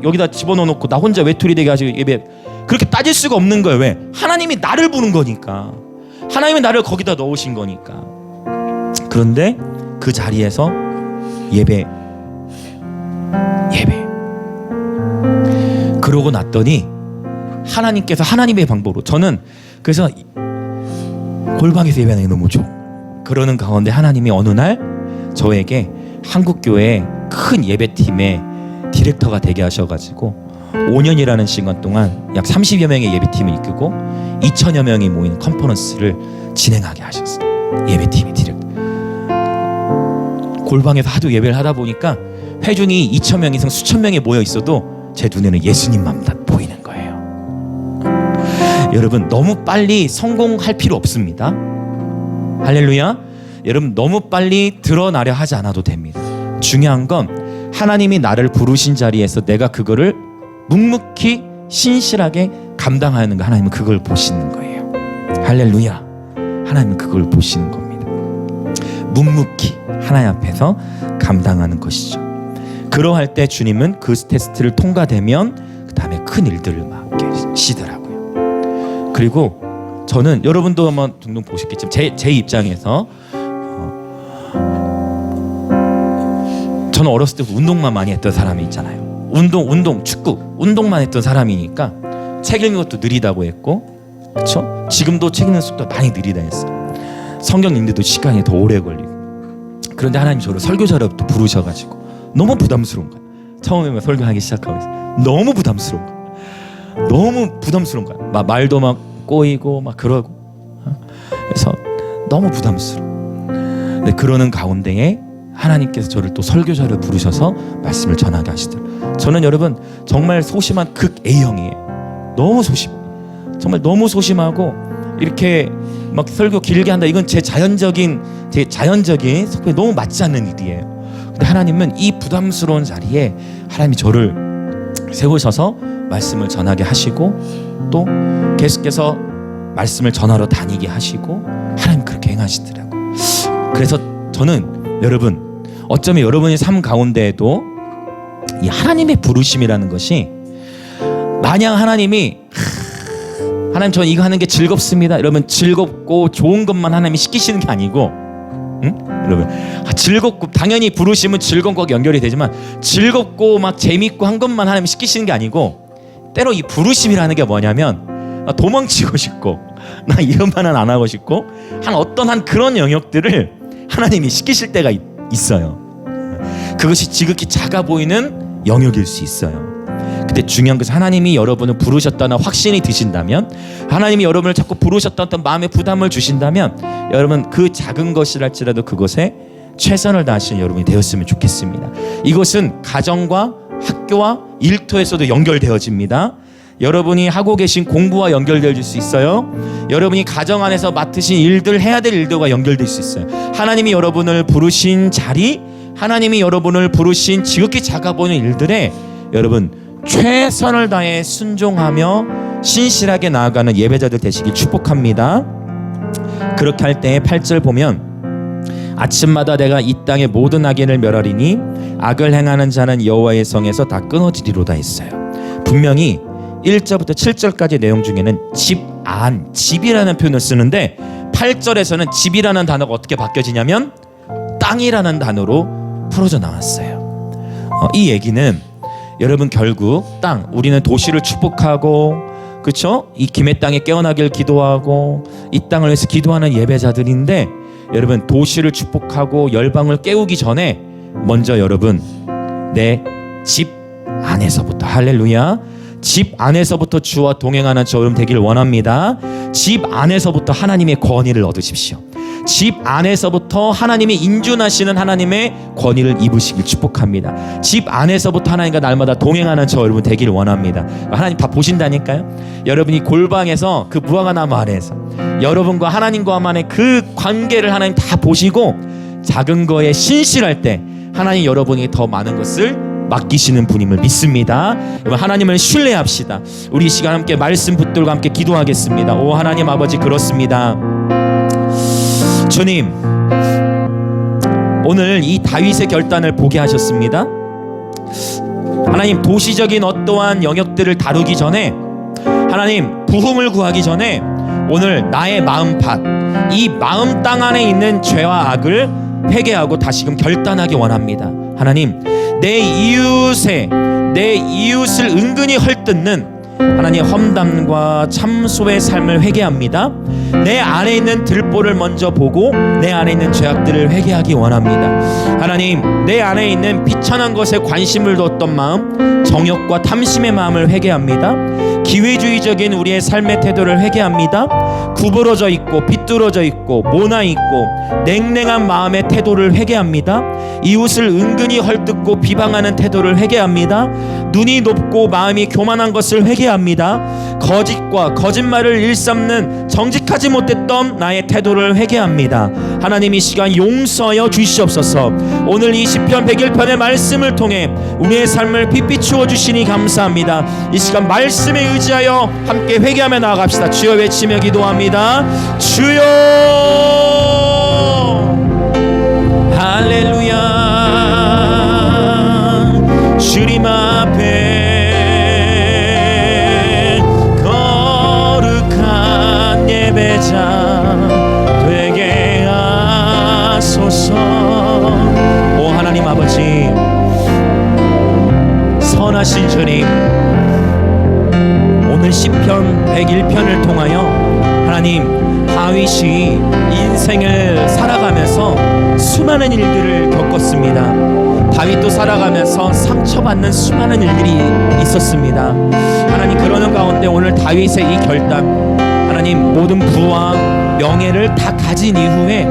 여기다 집어넣어놓고 나 혼자 외톨이 되게 하시고 예배 그렇게 따질 수가 없는 거예요. 왜? 하나님이 나를 부른 거니까 하나님이 나를 거기다 넣으신 거니까. 그런데 그 자리에서 예배 그러고 났더니 하나님께서 하나님의 방법으로 저는 그래서 골방에서 예배하는 게 너무 좋아. 그러는 가운데 하나님이 어느 날 저에게 한국교회 큰 예배팀의 디렉터가 되게 하셔가지고 5년이라는 시간 동안 약 30여 명의 예배팀을 이끌고 2천여 명이 모인 컨퍼런스를 진행하게 하셨어요. 예배팀의 디렉터. 골방에서 하도 예배를 하다 보니까 회중이 2천 명 이상 수천 명이 모여 있어도 제 눈에는 예수님만 다 보이는 거예요. 여러분 너무 빨리 성공할 필요 없습니다. 할렐루야. 여러분 너무 빨리 드러나려 하지 않아도 됩니다. 중요한 건 하나님이 나를 부르신 자리에서 내가 그거를 묵묵히 신실하게 감당하는 거 하나님은 그걸 보시는 거예요. 할렐루야. 하나님은 그걸 보시는 겁니다. 묵묵히 하나님 앞에서 감당하는 것이죠. 그러할 때 주님은 그 테스트를 통과되면 그 다음에 큰 일들을 맡기시더라고요. 그리고 저는 여러분도 한번 등등 보셨겠지만 제 입장에서 저는 어렸을 때부터 운동만 많이 했던 사람이 있잖아요. 운동, 축구, 운동만 했던 사람이니까 책 읽는 것도 느리다고 했고, 그렇죠? 지금도 책 읽는 속도 많이 느리다 했어요. 성경 읽는데도 시간이 더 오래 걸리고. 그런데 하나님 저를 설교자로부터 부르셔가지고 너무 부담스러운 거야. 처음에 설교하기 시작하고 있어요. 너무 부담스러운 거야. 너무 부담스러운 거야. 막 말도 막 꼬이고 막 그러고. 그래서 너무 부담스러워. 근데 그러는 가운데에 하나님께서 저를 또 설교자를 부르셔서 말씀을 전하게 하시더라고요. 저는 여러분 정말 소심한 극 A형이에요. 너무 소심. 정말 너무 소심하고 이렇게 막 설교 길게 한다. 이건 제 자연적인 속도에 너무 맞지 않는 일이에요. 근데 하나님은 이 부담스러운 자리에 하나님이 저를 세우셔서 말씀을 전하게 하시고 또 계속해서 말씀을 전하러 다니게 하시고 하나님 그렇게 행하시더라고요. 그래서 저는 여러분 어쩌면 여러분의 삶 가운데에도 이 하나님의 부르심이라는 것이 마냥 하나님 저는 이거 하는 게 즐겁습니다. 여러분 즐겁고 좋은 것만 하나님이 시키시는 게 아니고, 여러분 즐겁고 당연히 부르심은 즐거운 것과 연결이 되지만 즐겁고 막 재밌고 한 것만 하나님이 시키시는 게 아니고, 때로 이 부르심이라는 게 뭐냐면 도망치고 싶고 나 이것만은 안 하고 싶고 한 그런 영역들을 하나님이 시키실 때가 있어요. 그것이 지극히 작아 보이는 영역일 수 있어요. 근데 중요한 것은 하나님이 여러분을 부르셨다는 확신이 드신다면, 하나님이 여러분을 자꾸 부르셨다는 마음의 부담을 주신다면, 여러분 그 작은 것이랄지라도 그것에 최선을 다하시는 여러분이 되었으면 좋겠습니다. 이것은 가정과 학교와 일터에서도 연결되어집니다. 여러분이 하고 계신 공부와 연결될 수 있어요. 여러분이 가정 안에서 맡으신 일들, 해야 될 일들과 연결될 수 있어요. 하나님이 여러분을 부르신 자리, 하나님이 여러분을 부르신 지극히 작아 보이는 일들에 여러분 최선을 다해 순종하며 신실하게 나아가는 예배자들 되시길 축복합니다. 그렇게 할 때 8절 보면 아침마다 내가 이 땅의 모든 악인을 멸하리니 악을 행하는 자는 여호와의 성에서 다 끊어지리로다 했어요. 분명히 1절부터 7절까지 내용 중에는 집이라는 표현을 쓰는데 8절에서는 집이라는 단어가 어떻게 바뀌어지냐면 땅이라는 단어로 풀어져 나왔어요. 이 얘기는 여러분 결국 우리는 도시를 축복하고, 그렇죠? 이 김해 땅에 깨어나길 기도하고 이 땅을 위해서 기도하는 예배자들인데, 여러분 도시를 축복하고 열방을 깨우기 전에 먼저 여러분 내 집 안에서부터, 할렐루야, 집 안에서부터 주와 동행하는 저 여러분 되길 원합니다. 집 안에서부터 하나님의 권위를 얻으십시오. 집 안에서부터 하나님이 인준하시는 하나님의 권위를 입으시길 축복합니다. 집 안에서부터 하나님과 날마다 동행하는 저 여러분 되길 원합니다. 하나님 다 보신다니까요. 여러분이 골방에서 그 무화과나무 아래에서 여러분과 하나님과만의 그 관계를 하나님 다 보시고 작은 거에 신실할 때 하나님 여러분이 더 많은 것을 맡기시는 분임을 믿습니다. 하나님을 신뢰합시다. 우리 이 시간 함께 말씀 붙들고 함께 기도하겠습니다. 오 하나님 아버지, 그렇습니다. 주님, 오늘 이 다윗의 결단을 보게 하셨습니다. 하나님, 도시적인 어떠한 영역들을 다루기 전에, 하나님 부흥을 구하기 전에 오늘 나의 마음밭, 이 마음 땅 안에 있는 죄와 악을 회개하고 다시금 결단하기 원합니다. 하나님, 내 이웃을 은근히 헐뜯는 하나님 험담과 참소의 삶을 회개합니다. 내 안에 있는 들보를 먼저 보고 내 안에 있는 죄악들을 회개하기 원합니다. 하나님, 내 안에 있는 비천한 것에 관심을 뒀던 마음, 정욕과 탐심의 마음을 회개합니다. 기회주의적인 우리의 삶의 태도를 회개합니다. 구부러져 있고 비뚤어져 있고 모나 있고 냉랭한 마음의 태도를 회개합니다. 이웃을 은근히 헐뜯고 비방하는 태도를 회개합니다. 눈이 높고 마음이 교만한 것을 회개합니다. 거짓과 거짓말을 일삼는 정직하지 못했던 나의 태도를 회개합니다. 하나님, 이 시간 용서하여 주시옵소서. 오늘 이 시편 101편의 말씀을 통해 우리의 삶을 빛 비추어 주시니 감사합니다. 이 시간 말씀에 의지하여 함께 회개하며 나아갑시다. 주여 외치며 기도합니다. 주여, 할렐루야. 주님 앞에 거룩한 예배자 되게 하소서. 오 하나님 아버지, 전능하신 주님, 오늘 시편 101편을 통하여 하나님, 다윗이 인생을 살아가면서 수많은 일들을 겪었습니다. 다윗도 살아가면서 상처받는 수많은 일들이 있었습니다. 하나님, 그러는 가운데 오늘 다윗의 이 결단, 하나님, 모든 부와 명예를 다 가진 이후에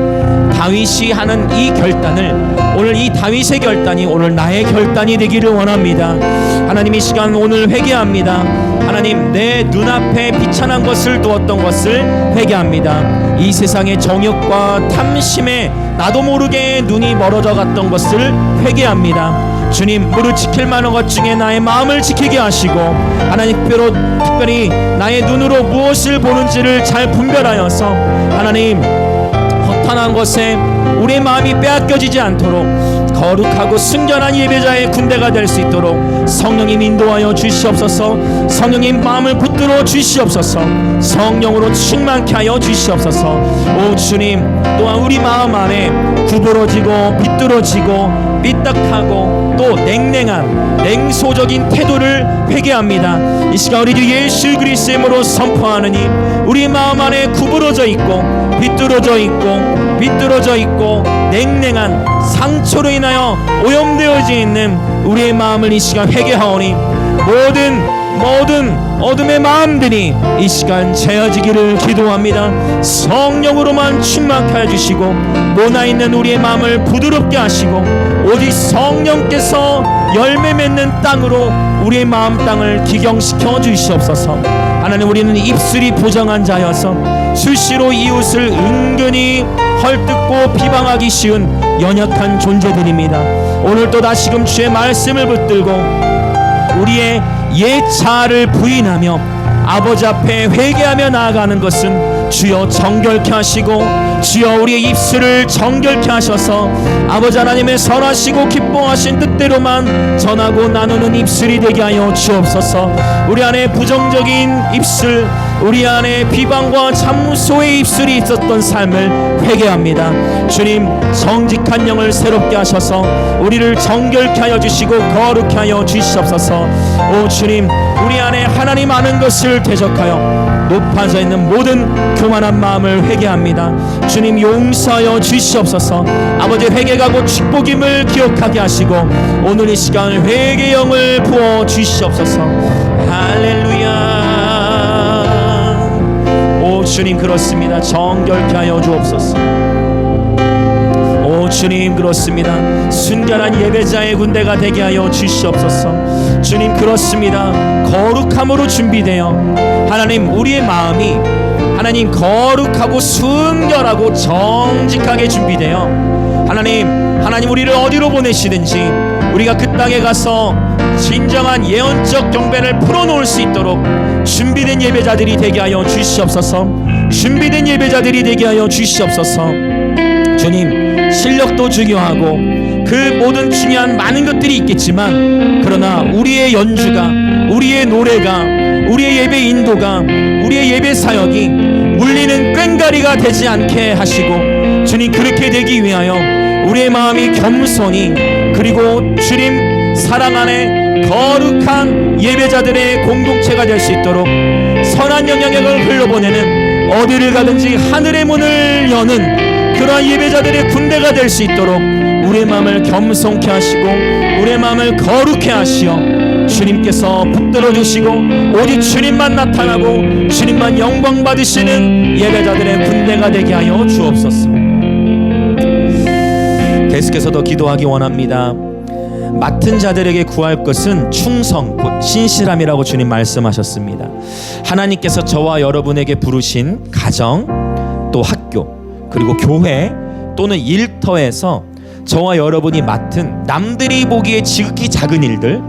다윗이 하는 이 결단을, 오늘 이 다윗의 결단이 오늘 나의 결단이 되기를 원합니다. 하나님, 이 시간 오늘 회개합니다. 하나님, 내 눈앞에 비천한 것을 두었던 것을 회개합니다. 이 세상의 정욕과 탐심에 나도 모르게 눈이 멀어져 갔던 것을 회개합니다. 주님, 무릇 지킬 만한 것 중에 나의 마음을 지키게 하시고, 하나님, 특별히 나의 눈으로 무엇을 보는지를 잘 분별하여서 하나님, 허탄한 것에 우리의 마음이 빼앗겨지지 않도록 거룩하고 순결한 예배자의 군대가 될 수 있도록 성령님 인도하여 주시옵소서. 성령님 마음을 붙들어 주시옵소서. 성령으로 충만케 하여 주시옵소서. 오 주님, 또한 우리 마음 안에 구부러지고 비뚤어지고 삐딱하고 또 냉랭한 냉소적인 태도를 회개합니다. 이 시간 우리 주 예수 그리스도의 이름으로 선포하느니, 우리 마음 안에 구부러져 있고 비뚤어져 있고 냉랭한 상처로 인하여 오염되어져 있는 우리의 마음을 이 시간 회개하오니, 모든 어둠의 마음들이 이 시간 제어지기를 기도합니다. 성령으로만 충만케 해주시고 모나 있는 우리의 마음을 부드럽게 하시고 오직 성령께서 열매 맺는 땅으로 우리의 마음 땅을 기경시켜 주시옵소서. 하나님, 우리는 입술이 부정한 자여서 수시로 이웃을 은근히 헐뜯고 비방하기 쉬운 연약한 존재들입니다. 오늘도 다시금 주의 말씀을 붙들고 우리의 옛 자아를 부인하며 아버지 앞에 회개하며 나아가는 것은 주여 정결케 하시고, 주여 우리의 입술을 정결케 하셔서 아버지 하나님의 선하시고 기뻐하신 뜻대로만 전하고 나누는 입술이 되게 하여 주옵소서. 우리 안에 부정적인 입술, 우리 안에 비방과 참소의 입술이 있었던 삶을 회개합니다. 주님, 정직한 영을 새롭게 하셔서 우리를 정결케 하여 주시고 거룩케 하여 주시옵소서. 오 주님, 우리 안에 하나님 아는 것을 대적하여 높아져 있는 모든 교만한 마음을 회개합니다. 주님, 용서하여 주시옵소서. 아버지, 회개가 곧 축복임을 기억하게 하시고 오늘 이 시간 회개의 영을 부어 주시옵소서. 할렐루야. 오 주님, 그렇습니다. 정결케 하여 주옵소서. 오 주님, 그렇습니다. 순결한 예배자의 군대가 되게 하여 주시옵소서. 주님, 그렇습니다. 거룩함으로 준비되어 하나님, 우리의 마음이 하나님 거룩하고 순결하고 정직하게 준비되어 하나님 우리를 어디로 보내시든지 우리가 그 땅에 가서 진정한 예언적 경배를 풀어놓을 수 있도록 준비된 예배자들이 되게 하여 주시옵소서. 준비된 예배자들이 되게 하여 주시옵소서. 주님, 실력도 중요하고 그 모든 중요한 많은 것들이 있겠지만, 그러나 우리의 연주가, 우리의 노래가, 우리의 예배 인도가, 우리의 예배 사역이 울리는 꽹과리가 되지 않게 하시고, 주님, 그렇게 되기 위하여 우리의 마음이 겸손히, 그리고 주님 사랑 안에 거룩한 예배자들의 공동체가 될 수 있도록 선한 영향력을 흘러보내는, 어디를 가든지 하늘의 문을 여는 그러한 예배자들의 군대가 될 수 있도록 우리의 마음을 겸손케 하시고 우리의 마음을 거룩케 하시어 주님께서 붙들어 주시고 오직 주님만 나타나고 주님만 영광 받으시는 예배자들의 군대가 되게 하여 주옵소서. 계속해서 더 기도하기 원합니다. 맡은 자들에게 구할 것은 충성 곧 신실함이라고 주님 말씀하셨습니다. 하나님께서 저와 여러분에게 부르신 가정, 또 학교, 그리고 교회 또는 일터에서 저와 여러분이 맡은 남들이 보기에 지극히 작은 일들,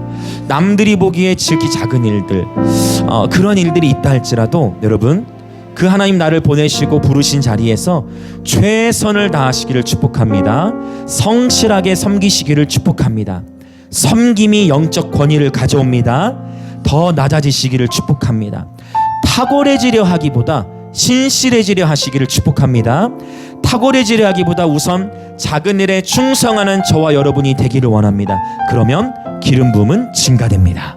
그런 일들이 있다 할지라도 여러분, 그 하나님 나를 보내시고 부르신 자리에서 최선을 다하시기를 축복합니다. 성실하게 섬기시기를 축복합니다. 섬김이 영적 권위를 가져옵니다. 더 낮아지시기를 축복합니다. 탁월해지려 하기보다 신실해지려 하시기를 축복합니다. 탁월해지려 하기보다 우선 작은 일에 충성하는 저와 여러분이 되기를 원합니다. 그러면 기름 부음은 증가됩니다.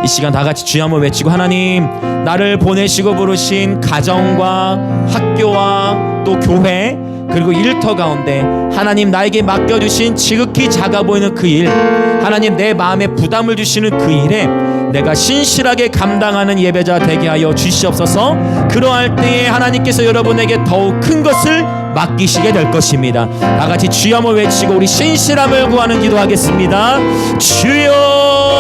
이 시간 다 같이 주여 한번 외치고, 하나님, 나를 보내시고 부르신 가정과 학교와 또 교회 그리고 일터 가운데 하나님 나에게 맡겨주신 지극히 작아 보이는 그 일, 하나님 내 마음에 부담을 주시는 그 일에 내가 신실하게 감당하는 예배자 되게 하여 주시옵소서. 그러할 때에 하나님께서 여러분에게 더욱 큰 것을 맡기시게 될 것입니다. 다 같이 주여 한번 외치고 우리 신실함을 구하는 기도하겠습니다. 주여